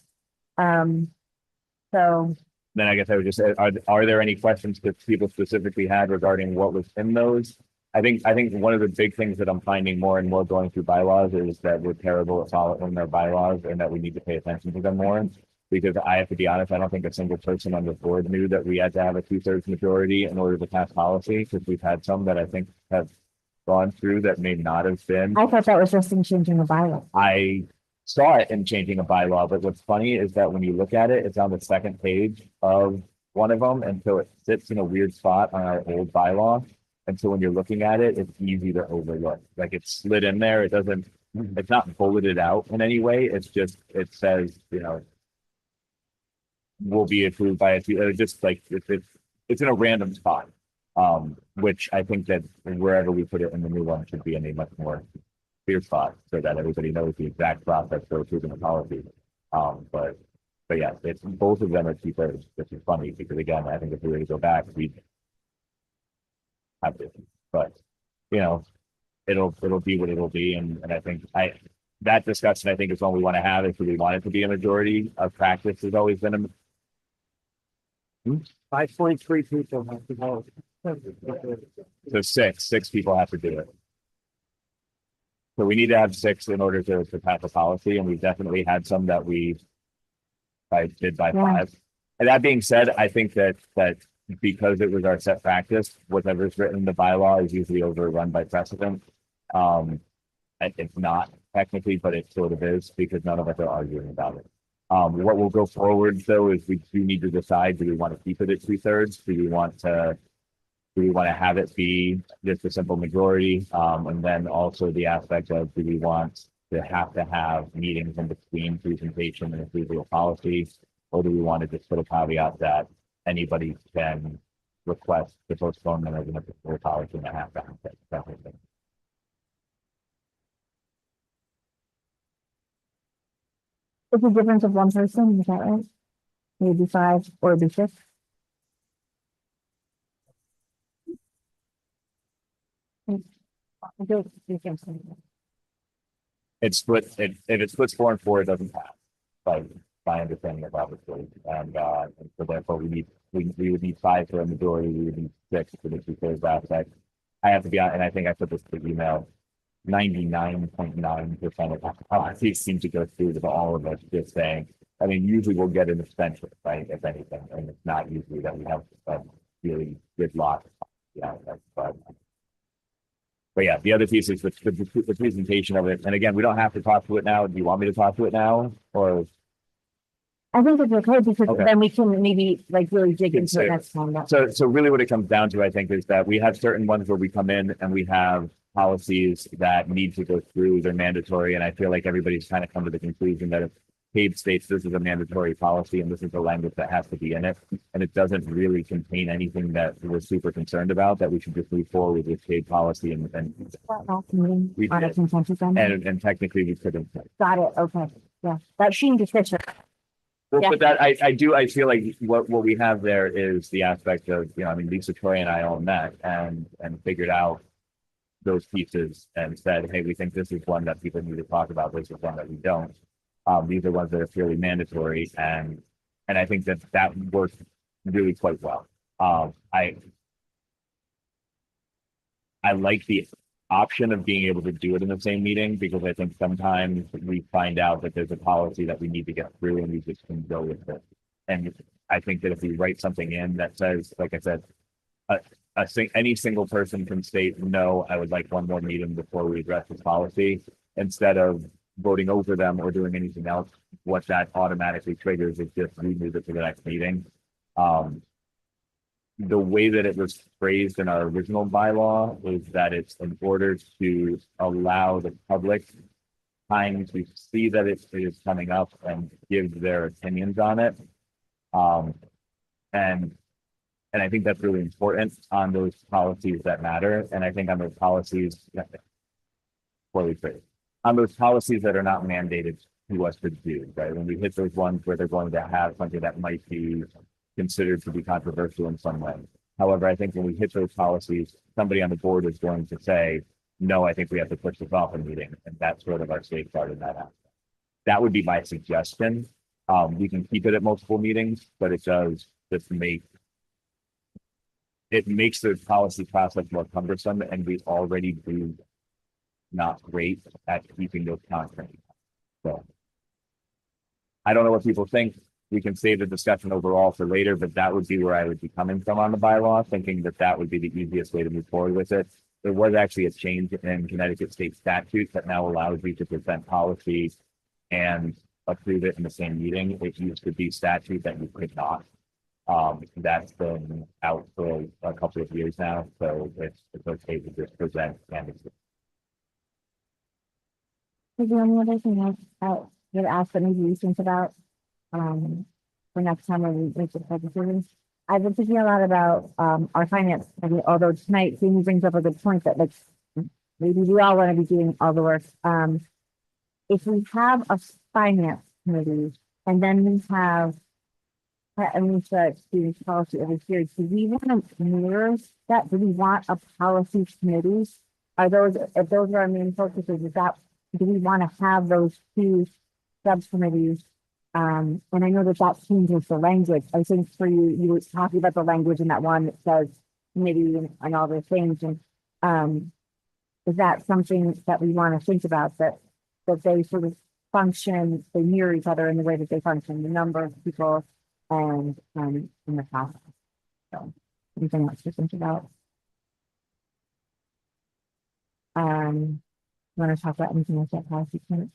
So, Then I guess I would just say, are there any questions that people specifically had regarding what was in those? I think one of the big things that I'm finding more and more going through bylaws is that we're terrible at following our bylaws and that we need to pay attention to them more. Because I have to be honest, I don't think a single person on the board knew that we had to have a 2/3 majority in order to pass policy, because we've had some that I think have gone through that may not have been. I thought that was just in changing the bylaw. I saw it in changing a bylaw, but what's funny is that when you look at it, it's on the second page of one of them, and so it sits in a weird spot on our old bylaw. And so when you're looking at it, it's easy to overlook. Like it's slid in there. It doesn't, it's not bulleted out in any way. It's just, it says, will be approved by a, just like it's in a random spot. Which I think that wherever we put it in the new one should be in a much more clear spot so that everybody knows the exact process for approving the policy. But yeah, it's both of them are 2/3, which is funny because again, I think if we were to go back, we'd have to, but it'll be what it'll be. And I think that discussion, I think, is one we want to have if we want it to be a majority. Of practice has always been a 5.3 people have to vote. So six people have to do it. So we need to have 6 in order to pass a policy, and we've definitely had some that we did by 5. And that being said, I think that because it was our set practice, whatever's written in the bylaw is usually overrun by precedent. It's not technically, but it sort of is because none of us are arguing about it. What will go forward though is we do need to decide, do we want to keep it at 2/3? Do we want to have it be just a simple majority? And then also the aspect of, do we want to have meetings in between presentation and approval of policy? Or do we want to just put a caveat that anybody can request the postponement of an approval policy and have to happen? That whole thing. It's a difference of one person, is that right? Maybe five or maybe six. I don't think I'm saying that. It's split, if it splits 4 and 4, it doesn't pass. Like, my understanding of obviously, and so therefore we would need 5 for a majority, we would need 6 for the 2/3 aspect. I have to be honest, and I think I put this in the email, 99.9% of policies seem to go through to all of us, just saying, I mean, usually we'll get an extension, right, if anything, and it's not usually that we have a really good lot. Yeah, but yeah, the other piece is the presentation of it. And again, we don't have to talk to it now. Do you want me to talk to it now? Or I think it's okay because Okay. then we can maybe like really dig into it Consider- next time. so really what it comes down to, I think, is that we have certain ones where we come in and we have policies that need to go through, they're mandatory. And I feel like everybody's kind of come to the conclusion that if Cade states this is a mandatory policy and this is the language that has to be in it, and it doesn't really contain anything that we're super concerned about, that we should just move forward with Cade policy and Last meeting We on a did. consensus on that. and technically we could have. Got it, okay, yeah, that seemed efficient. Well, Yeah. but that, I feel like what we have there is the aspect of, I mean, Lisa, Troy and I all met and figured out those pieces and said, hey, we think this is one that people need to talk about. This is one that we don't. These are ones that are purely mandatory, and I think that works really quite well. I like the option of being able to do it in the same meeting, because I think sometimes we find out that there's a policy that we need to get through and we just can go with it. And I think that if we write something in that says, like I said, any single person can state, no, I would like one more meeting before we address this policy, instead of voting over them or doing anything else. What that automatically triggers is just we move it to the next meeting. The way that it was phrased in our original bylaw is that it's in order to allow the public time to see that it is coming up and give their opinions on it. And I think that's really important on those policies that matter. And I think on those policies, poorly phrased, on those policies that are not mandated to us to do, right? When we hit those ones where they're going to have something that might be considered to be controversial in some way. However, I think when we hit those policies, somebody on the board is going to say, no, I think we have to push this off a meeting. And that's sort of our safeguard in that aspect. That would be my suggestion. We can keep it at multiple meetings, but it does just makes the policy process more cumbersome, and we already do not great at keeping those contracts. So I don't know what people think. We can save the discussion overall for later, but that would be where I would be coming from on the bylaw, thinking that that would be the easiest way to move forward with it. There was actually a change in Connecticut state statute that now allows you to present policy and approve it in the same meeting. It used to be statute that you could not. That's been out for a couple of years now, so it's okay to just present candidates. Is there any other thing I would ask that maybe you think about, for next time when we make the decisions? I've been thinking a lot about, our finance, I mean, although tonight Jamie brings up a good point that like, maybe we all want to be doing all the work. If we have a finance committee and then we have and we start doing policy every year, do we want to mirror that? Do we want a policy committee? Are those, if those are our main focuses, is that, do we want to have those two subcommittees? And I know that that changes the language. I think for you, you were talking about the language in that one that says maybe and all those things. And is that something that we want to think about, that they sort of function, they mirror each other in the way that they function, the number of people and in the process. So anything else to think about? Want to talk about anything else that policy committee?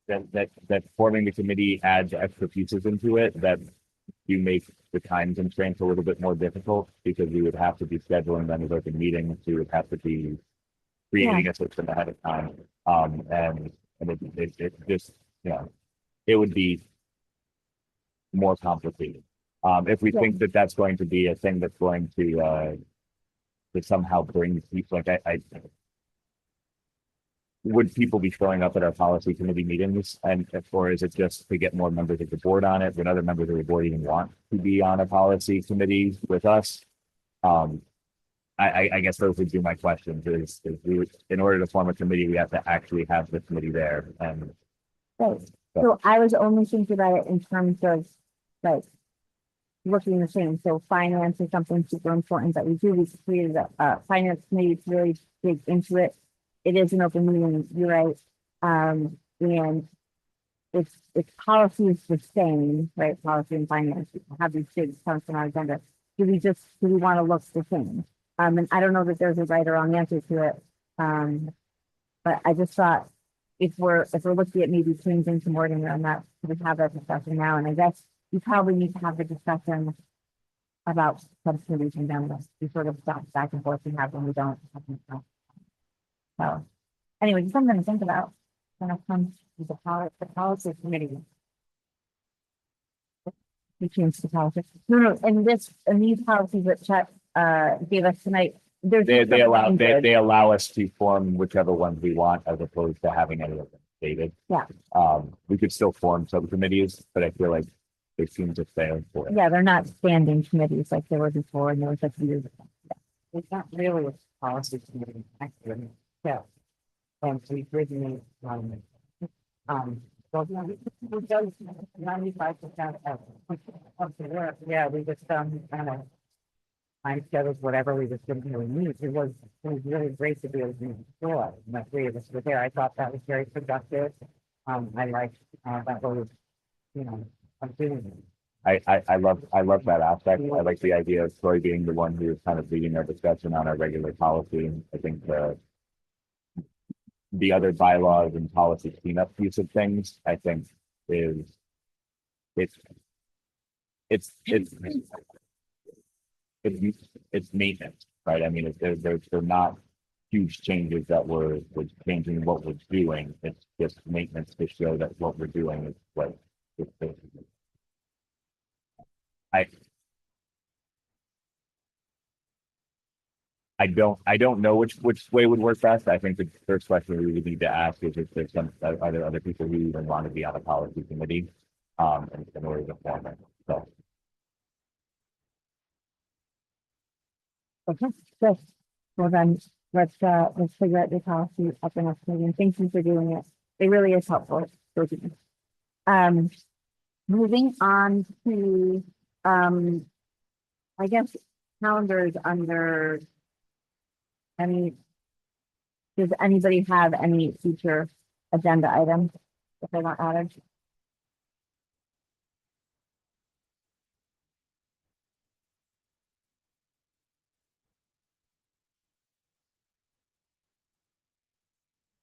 that forming the committee adds extra pieces into it that you make the time constraints a little bit more difficult because we would have to be scheduling them as open meetings. We would have to be creating a system ahead of time. And it just, you know, it would be more complicated. If we think that that's going to be a thing that's going to somehow bring people, like I would people be showing up at our policy committee meetings, and or is it just to get more members of the board on it? Would other members of the board even want to be on a policy committee with us? I guess those would be my questions. Is we would, in order to form a committee, we have to actually have the committee there, and Right. So I was only thinking about it in terms of like looking the same. So finance is something super important that we do. We created a finance committee. It's really big into it. It is an open meeting, you're right. And it's policy is the same, right? Policy and finance have these big chunks on our agenda. Do we want to look the same? And I don't know that there's a right or wrong answer to it. But I just thought if we're looking at maybe changing some wording around that, we have that discussion now. And I guess you probably need to have the discussion about subcommittees and then we sort of stop back and forth and have when we don't. So anyway, just something to think about when it comes to the policy committee. We changed the policy. No, and these policies that Chet gave us tonight, they allow us to form whichever ones we want as opposed to having any of them stated. Yeah. We could still form subcommittees, but I feel like they seem to fail for it. Yeah, they're not standing committees like they were before, and there was like years ago. It's not really a policy committee, actually. Yeah. We originally, so we done 95% of the work. Yeah, we just, kind of time schedules, whatever, we just didn't really need. It was really great to be able to do it. The three of us were there. I thought that was very productive. I liked, that was, you know, I'm doing it. I love that aspect. I like the idea of Troy being the one who is kind of leading our discussion on our regular policy. I think the other bylaws and policy cleanup piece of things, I think is it's maintenance, right? I mean, they're not huge changes that we're changing what we're doing. It's just maintenance to show that what we're doing is what it's basically. I don't know which way would work best. I think the first question we would need to ask is if there's are there other people who even want to be on a policy committee, in order to form it. So. Okay, good. Well then, let's figure out the policy at the next meeting. Thank you for doing it. It really is helpful. Moving on to, I guess calendars under does anybody have any future agenda items that they want added?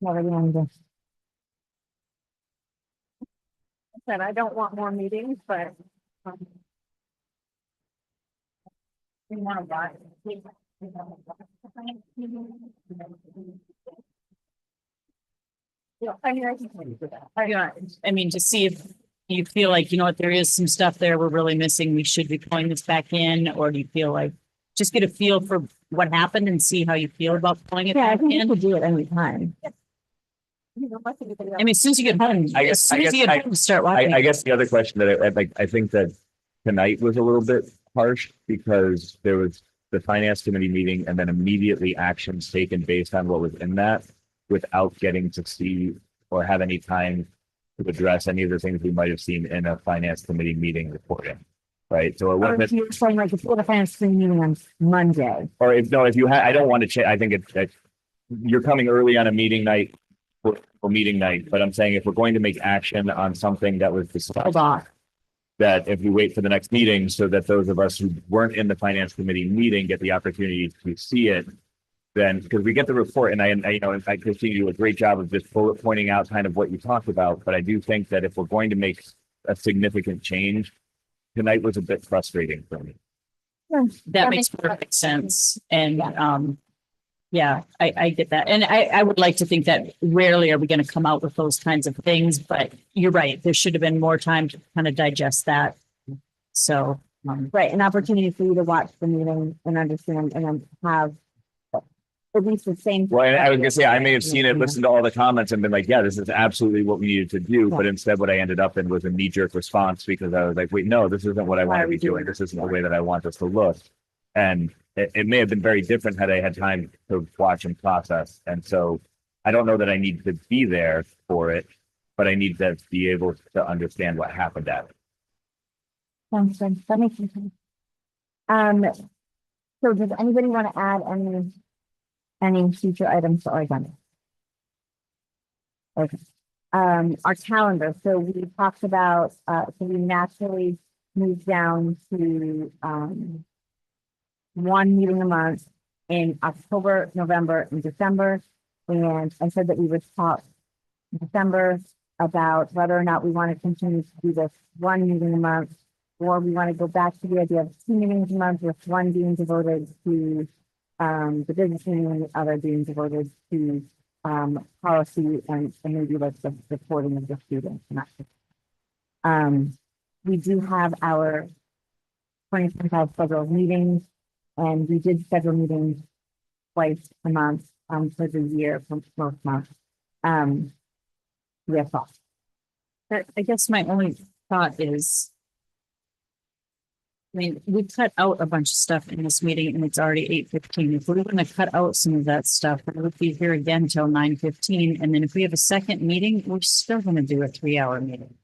Nobody on this. Said I don't want more meetings, but. We want to buy. Yeah, I mean, I can tell you for that. I mean, to see if you feel like, you know what, there is some stuff there we're really missing, we should be pulling this back in, or do you feel like, just get a feel for what happened and see how you feel about pulling it Yeah, I back think you in? could do it anytime. I mean, as soon as you get home, as soon as you get home, start watching. I guess the other question that I think that tonight was a little bit harsh because there was the finance committee meeting and then immediately actions taken based on what was in that without getting to see or have any time to address any of the things we might have seen in a finance committee meeting reporting. Right. So it Or wasn't, if you're saying like if you have a finance committee meeting on Monday. or if you had, I don't want to change. I think it's you're coming early on a meeting night for meeting night, but I'm saying if we're going to make action on something that was discussed, Hold on. that if we wait for the next meeting so that those of us who weren't in the finance committee meeting get the opportunity to see it, then, because we get the report and you know, in fact, Christine, you do a great job of just bullet pointing out kind of what you talked about. But I do think that if we're going to make a significant change, tonight was a bit frustrating for me. That makes perfect sense. And, yeah, I get that. And I would like to think that rarely are we going to come out with those kinds of things, but you're right. There should have been more time to kind of digest that. So, Right, an opportunity for you to watch the meeting and understand and then have at least the same. Well, and I was gonna say, I may have seen it, listened to all the comments and been like, yeah, this is absolutely what we needed to do. But instead what I ended up in was a knee jerk response because I was like, wait, no, this isn't what I Why want are to we be doing. doing This isn't the way that I want this to look. And it may have been very different had I had time to watch and process. And so I don't know that I need to be there for it, but I need to be able to understand what happened at it. Sounds good. That makes sense. So does anybody want to add any future items to our agenda? Okay. Our calendar. So we talked about, so we naturally moved down to, one meeting a month in October, November, and December. And I said that we would talk in December about whether or not we want to continue to do this one meeting a month, or we want to go back to the idea of 2 meetings a month, with one being devoted to the business meeting and the other being devoted to policy and maybe like the reporting of the students. We do have our 2025 scheduled meetings, and we did schedule meetings twice a month for the year from most months. We have thoughts. I guess my only thought is, I mean, we cut out a bunch of stuff in this meeting and it's already 8:15. If we're going to cut out some of that stuff, we'll be here again till 9:15. And then if we have a second meeting, we're still going to do a 3-hour meeting.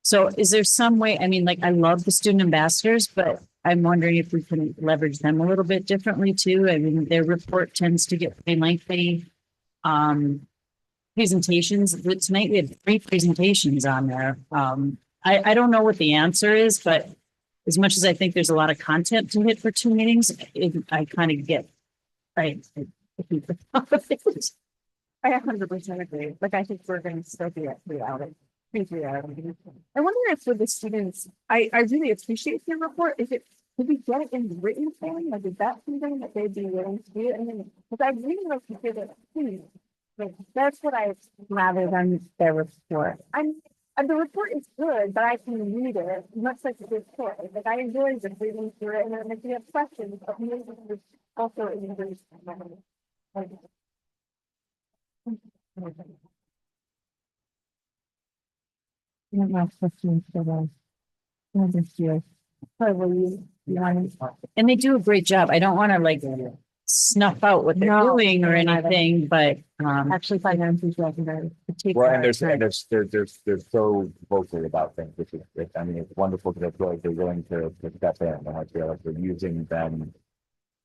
So is there some way, I mean, like, I love the student ambassadors, but I'm wondering if we can leverage them a little bit differently too. I mean, their report tends to get pretty lengthy. Presentations, but tonight we had 3 presentations on there. I don't know what the answer is, but as much as I think there's a lot of content to hit for 2 meetings, I kind of get, I 100% agree. Like, I think we're going to still be at 3 hours. 3 hours. I wonder if with the students, I really appreciate your report. Is it, could we get it in written form? Like, is that something that they'd be willing to do? And then, because I really like to hear that. Like, that's what I rather than their report. The report is good, but I can read it much like a good story. Like, I enjoy just reading through it, and then if you have questions, maybe it's also in English. I don't know if questions for them. This year. Probably you want to. and they do a great job. I don't want to like snuff out what they're No, doing or no, neither. anything, but, Actually find them very. Well, and they're so vocal about things, which is, I mean, it's wonderful because I feel like they're willing to step in, and I feel like we're using them.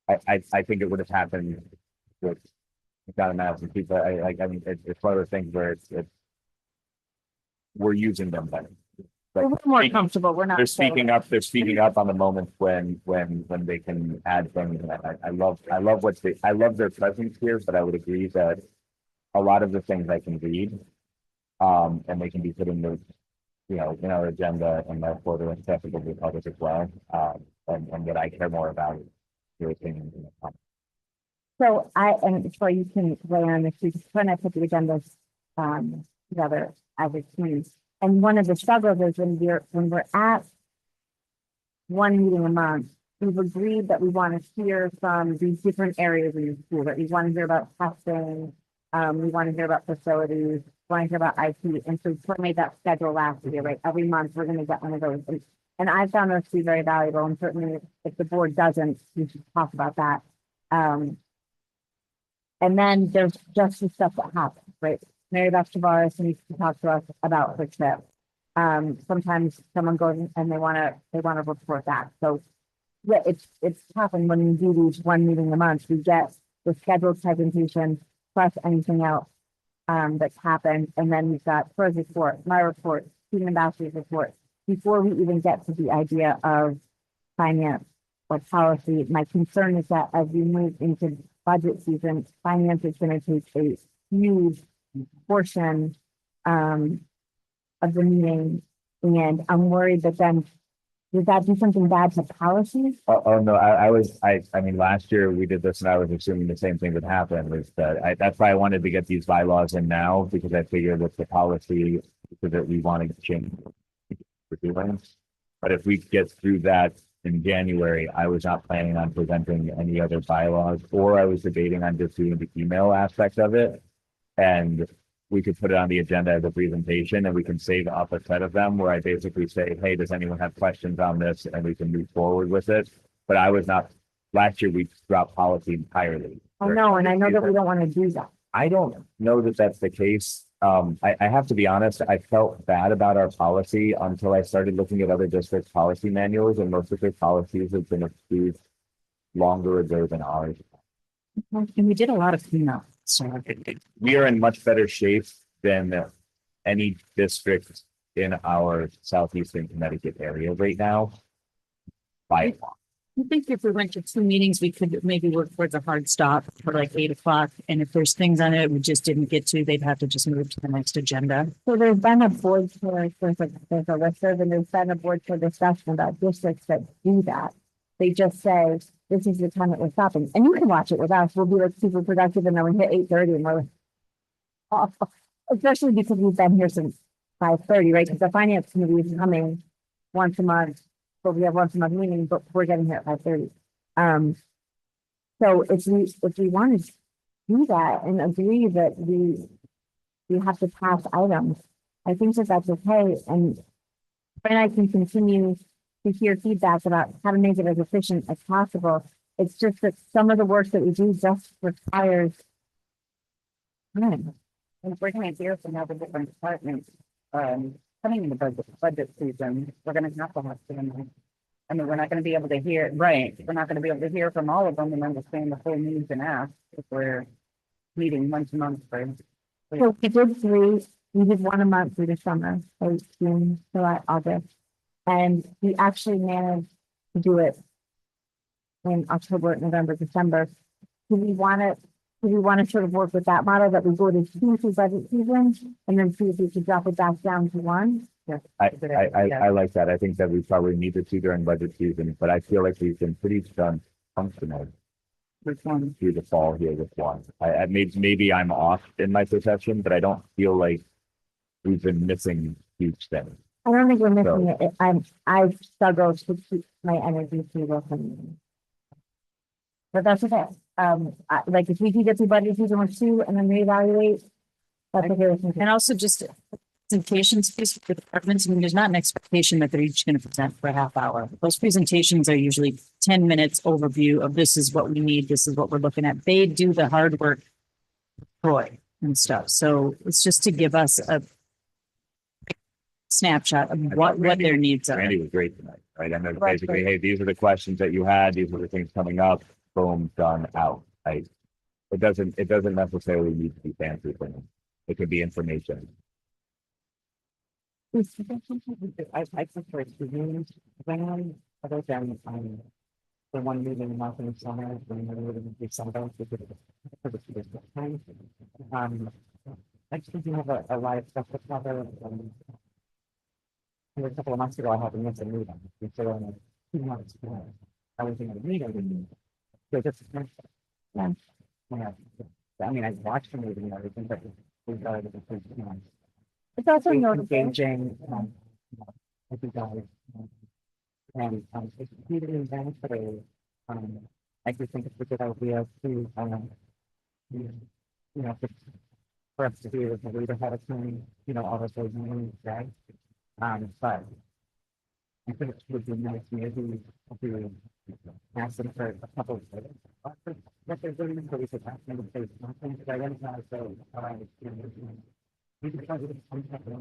I think it would have happened with John and Madison people. I mean, it's one of those things where it's we're using them better. We're more comfortable. We're not. They're speaking up. They're speaking up on the moments when they can add things. And I love their presence here, but I would agree that a lot of the things I can read, and they can be put in the, you know, in our agenda and therefore they're accessible to the public as well. And what I care more about is your opinions in the comments. So and so you can weigh on this, we just trying to put the agendas together as a team. And one of the struggles is when we're at one meeting a month, we've agreed that we want to hear from these different areas in the school, that we want to hear about testing, we want to hear about facilities, we want to hear about IT. And so we made that schedule last year, right? Every month we're going to get one of those. And I found those to be very valuable. And certainly if the board doesn't, we should talk about that. And then there's just the stuff that happens, right? Mary Beth Tavares needs to talk to us about her trip. Sometimes someone goes and they want to report that. So yeah, it's tough. And when we do these one meeting a month, we get the scheduled presentation plus anything else that's happened. And then we've got Troy's report, my report, student ambassador's report, before we even get to the idea of finance or policy. My concern is that as we move into budget season, finance is gonna take a huge portion, of the meeting. And I'm worried that then, would that do something bad to policies? Oh, no, I mean, last year we did this and I was assuming the same thing would happen was that that's why I wanted to get these bylaws in now because I figured with the policy that we want to change. We're doing. But if we get through that in January, I was not planning on presenting any other bylaws or I was debating on just doing the email aspect of it. And we could put it on the agenda as a presentation and we can save up a set of them where I basically say, hey, does anyone have questions on this? And we can move forward with it. But I was not, last year we dropped policy entirely. Oh, no, and I know that we don't want to do that. I don't know that that's the case. I have to be honest, I felt bad about our policy until I started looking at other districts' policy manuals and most of their policies have been approved longer ago than ours. And we did a lot of cleanup, so. We are in much better shape than any district in our southeastern Connecticut area right now. By a lot. I think if we went to 2 meetings, we could maybe work towards a hard stop for like 8 o'clock. And if there's things on it we just didn't get to, they'd have to just move to the next agenda. So there's been a board for, there's a listserv and there's been a board for discussion about districts that do that. They just say, this is the time that we're stopping. And you can watch it with us. We'll be like super productive and then we hit 8:30 and we're like, oh, especially because we've been here since 5:30, right? Because the finance committee is coming once a month. But we have once a month meeting, but we're getting here at 5:30. So if we want to do that and agree that we have to pass items, I think that that's okay. And I can continue to hear feedback about how to make it as efficient as possible. It's just that some of the work that we do just requires time. And we're gonna hear from other different departments, coming in the budget season, we're gonna have to have them. I mean, we're not gonna be able to hear, right, we're not gonna be able to hear from all of them and understand the full needs and asks if we're meeting once a month for. So we did 3, we did 1 a month through the summer, so June, July, August. And we actually managed to do it in October, November, December. Do we want to sort of work with that model that we go to 2 through budget season and then see if we could drop it back down to 1? I like that. I think that we probably need the 2 during budget season, but I feel like we've been pretty done functional Which one? through the fall here with 1. I maybe I'm off in my perception, but I don't feel like we've been missing huge things. I don't think we're missing it. I've struggled to keep my energy to work on. But that's okay. Like if we can get through budget season with 2 and then reevaluate. That's okay with me. And also just presentations for the departments. I mean, there's not an expectation that they're each going to present for a half hour. Those presentations are usually 10 minutes overview of this is what we need. This is what we're looking at. They do the hard work, Troy and stuff. So it's just to give us a snapshot of what their needs are. Randy was great tonight, right? I know Right, basically, hey, these are the questions that you had. These are the things coming up. Boom, done, out. It doesn't necessarily need to be fancy things. It could be information. I prefer 2 meetings, other than, the one meeting in month in the summer, when we're in December. I think you have a lot of stuff to cover. A couple of months ago, I had to miss a meeting. So, 2 months ago, I was in a meeting. So just, yeah. I mean, I watched the meeting and everything, but we've already been, It's also notable. engaging, I think, and, it's really beneficial. I do think it's a good idea to, for us to be able to read ahead of time, all of those meetings, right? But I think it would be nice maybe to ask them for a couple of things. What they're doing, so we could ask them to say something, because I don't know, so, you can try to get some type of,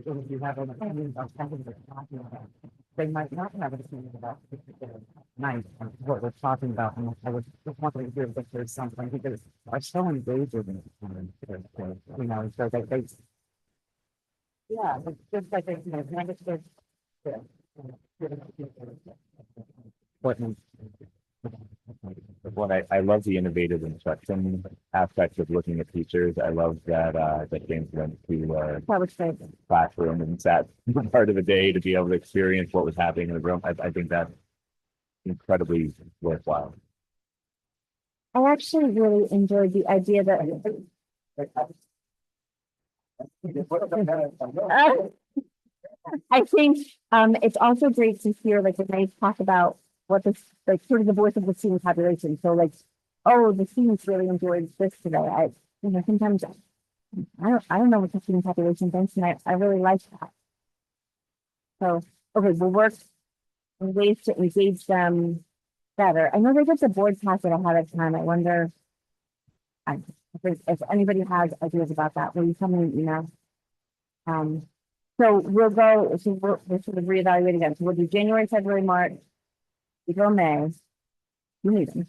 if you have an opinion about something they're talking about, they might not have an opinion about night, what we're talking about, and I was just wondering if there's something, because I'm so engaged in it, so they yeah, it's just like, negative. What Well, I love the innovative instruction aspect of looking at teachers. I love that, that James went to, That was great. classroom and sat for part of the day to be able to experience what was happening in the room. I think that's incredibly worthwhile. I actually really enjoyed the idea that. I think it's also great to hear like when they talk about what this like sort of the voice of the student population. So like, oh, the students really enjoyed this today. Sometimes I don't know what the student population thinks, and I really like that. So okay, we'll work in ways to engage them better. I know they get the board packet ahead of time. I wonder if anybody has ideas about that, will you tell me, so we'll go, so we'll sort of reevaluate again. So we'll do January, February, March, April, May. We need them.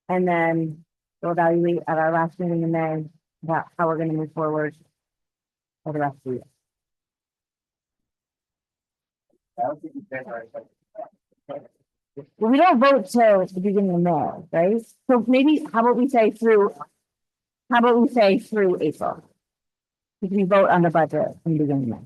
And then we'll evaluate at our last meeting in May about how we're gonna move forward for the rest of the year. Well, we don't vote till the beginning of May, right? So maybe, how about we say through April? Because we vote on the budget in the beginning of May.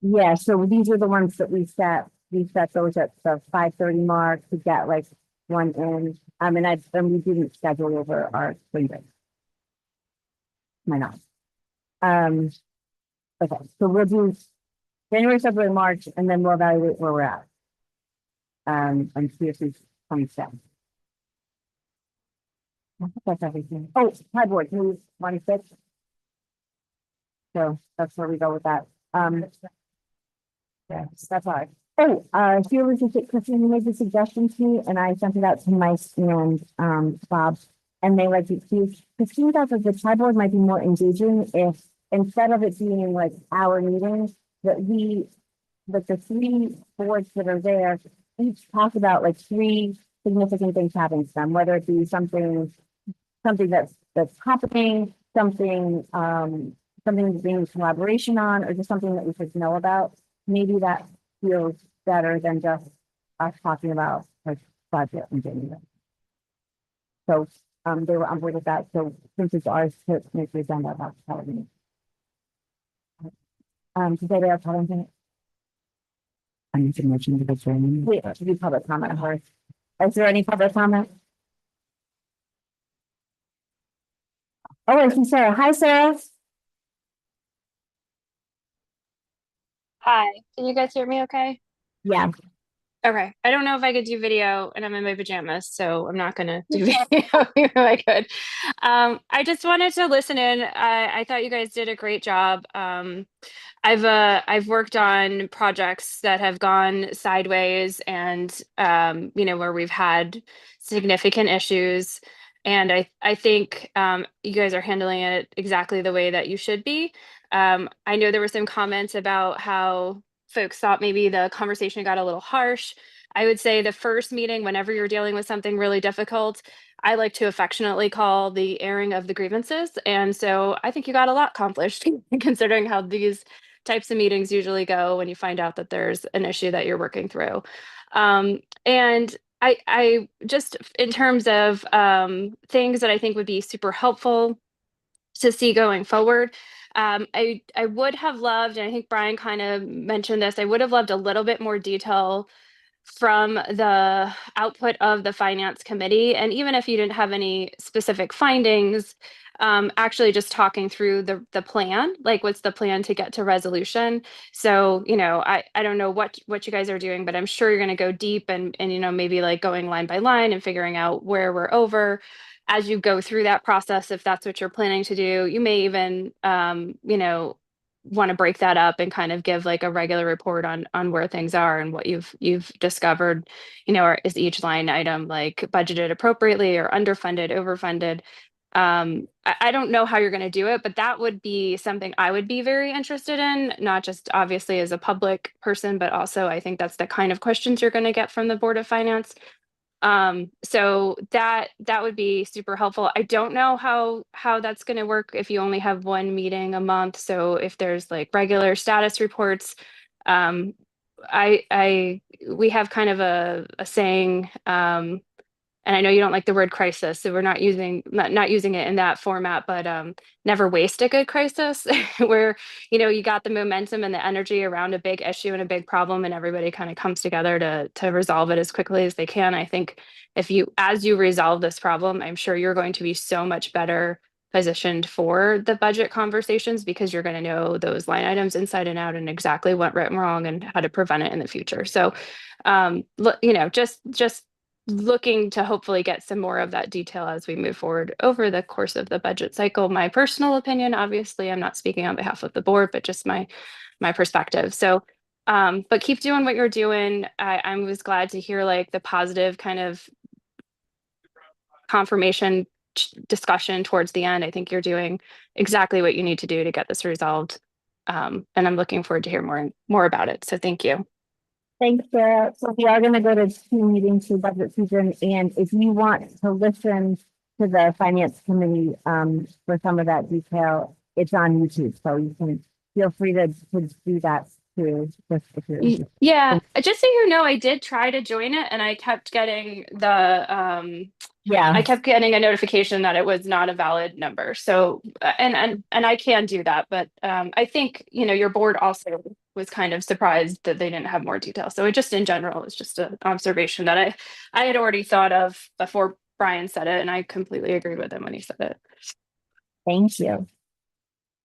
Yeah, so these are the ones that we set those at the 5:30 mark to get like one in. And we didn't schedule over our spring break. Why not? Okay, so we'll do January, February, March, and then we'll evaluate where we're at. And see if it's 27. I think that's everything. Oh, high board, move 26. So that's where we go with that. Yeah, that's all right. Oh, here was a Christine made the suggestion to me, and I sent it out to Mike and Bob, and they like it too. Christine thought that the tri board might be more engaging if instead of it being like our meetings, that the three boards that are there each talk about like three significant things happening to them, whether it be something that's happening, something being collaboration on, or just something that we should know about. Maybe that feels better than just us talking about like budget and January. So they were on board with that. So since it's ours to make the agenda about television. Does anybody else have anything? I need to mention the training. We have to do public comment first. Is there any public comment? Oh, I see Sarah. Hi, Sarah. Hi, can you guys hear me okay? Yeah. Okay, I don't know if I could do video and I'm in my pajamas, so I'm not gonna do video even if I could. I just wanted to listen in. I thought you guys did a great job. I've worked on projects that have gone sideways and where we've had significant issues. And I think you guys are handling it exactly the way that you should be. I know there were some comments about how folks thought maybe the conversation got a little harsh. I would say the first meeting, whenever you're dealing with something really difficult, I like to affectionately call the airing of the grievances. And so I think you got a lot accomplished considering how these types of meetings usually go when you find out that there's an issue that you're working through. And I just, in terms of things that I think would be super helpful to see going forward, I would have loved, and I think Brian kind of mentioned this, I would have loved a little bit more detail from the output of the finance committee. And even if you didn't have any specific findings, actually just talking through the plan, like what's the plan to get to resolution. So, I don't know what you guys are doing, but I'm sure you're going to go deep and maybe like going line by line and figuring out where we're over. As you go through that process, if that's what you're planning to do, you may even, want to break that up and kind of give like a regular report on where things are and what you've discovered, or is each line item like budgeted appropriately or underfunded, overfunded. I don't know how you're going to do it, but that would be something I would be very interested in, not just obviously as a public person, but also I think that's the kind of questions you're going to get from the Board of Finance. So that would be super helpful. I don't know how that's going to work if you only have one meeting a month. So if there's like regular status reports, we have kind of a saying, and I know you don't like the word crisis, so we're not using it in that format, but never waste a good crisis where, you got the momentum and the energy around a big issue and a big problem, and everybody kind of comes together to resolve it as quickly as they can. I think as you resolve this problem, I'm sure you're going to be so much better positioned for the budget conversations because you're going to know those line items inside and out and exactly what went wrong and how to prevent it in the future. So, just looking to hopefully get some more of that detail as we move forward over the course of the budget cycle. My personal opinion, obviously, I'm not speaking on behalf of the board, but just my perspective. So, but keep doing what you're doing. I was glad to hear like the positive kind of confirmation discussion towards the end. I think you're doing exactly what you need to do to get this resolved. And I'm looking forward to hear more about it. So thank you. Thanks, Sarah. So we are gonna go to 2 meetings for budget season, and if you want to listen to the finance committee, for some of that detail, it's on YouTube, so you can feel free to do that too. If you're interested. Yeah, just so you know, I did try to join it and I kept getting Yeah, I kept getting a notification that it was not a valid number. So, and I can do that, but I think, your board also was kind of surprised that they didn't have more detail. So it just in general, it's just an observation that I had already thought of before Brian said it, and I completely agree with him when he said it. thank you.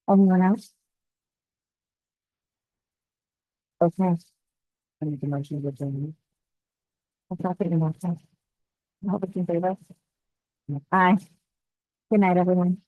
Anyone else? Okay. I need the motion to adjourn. I'll talk to you next time. I hope it's in favor. Aye. Good night, everyone.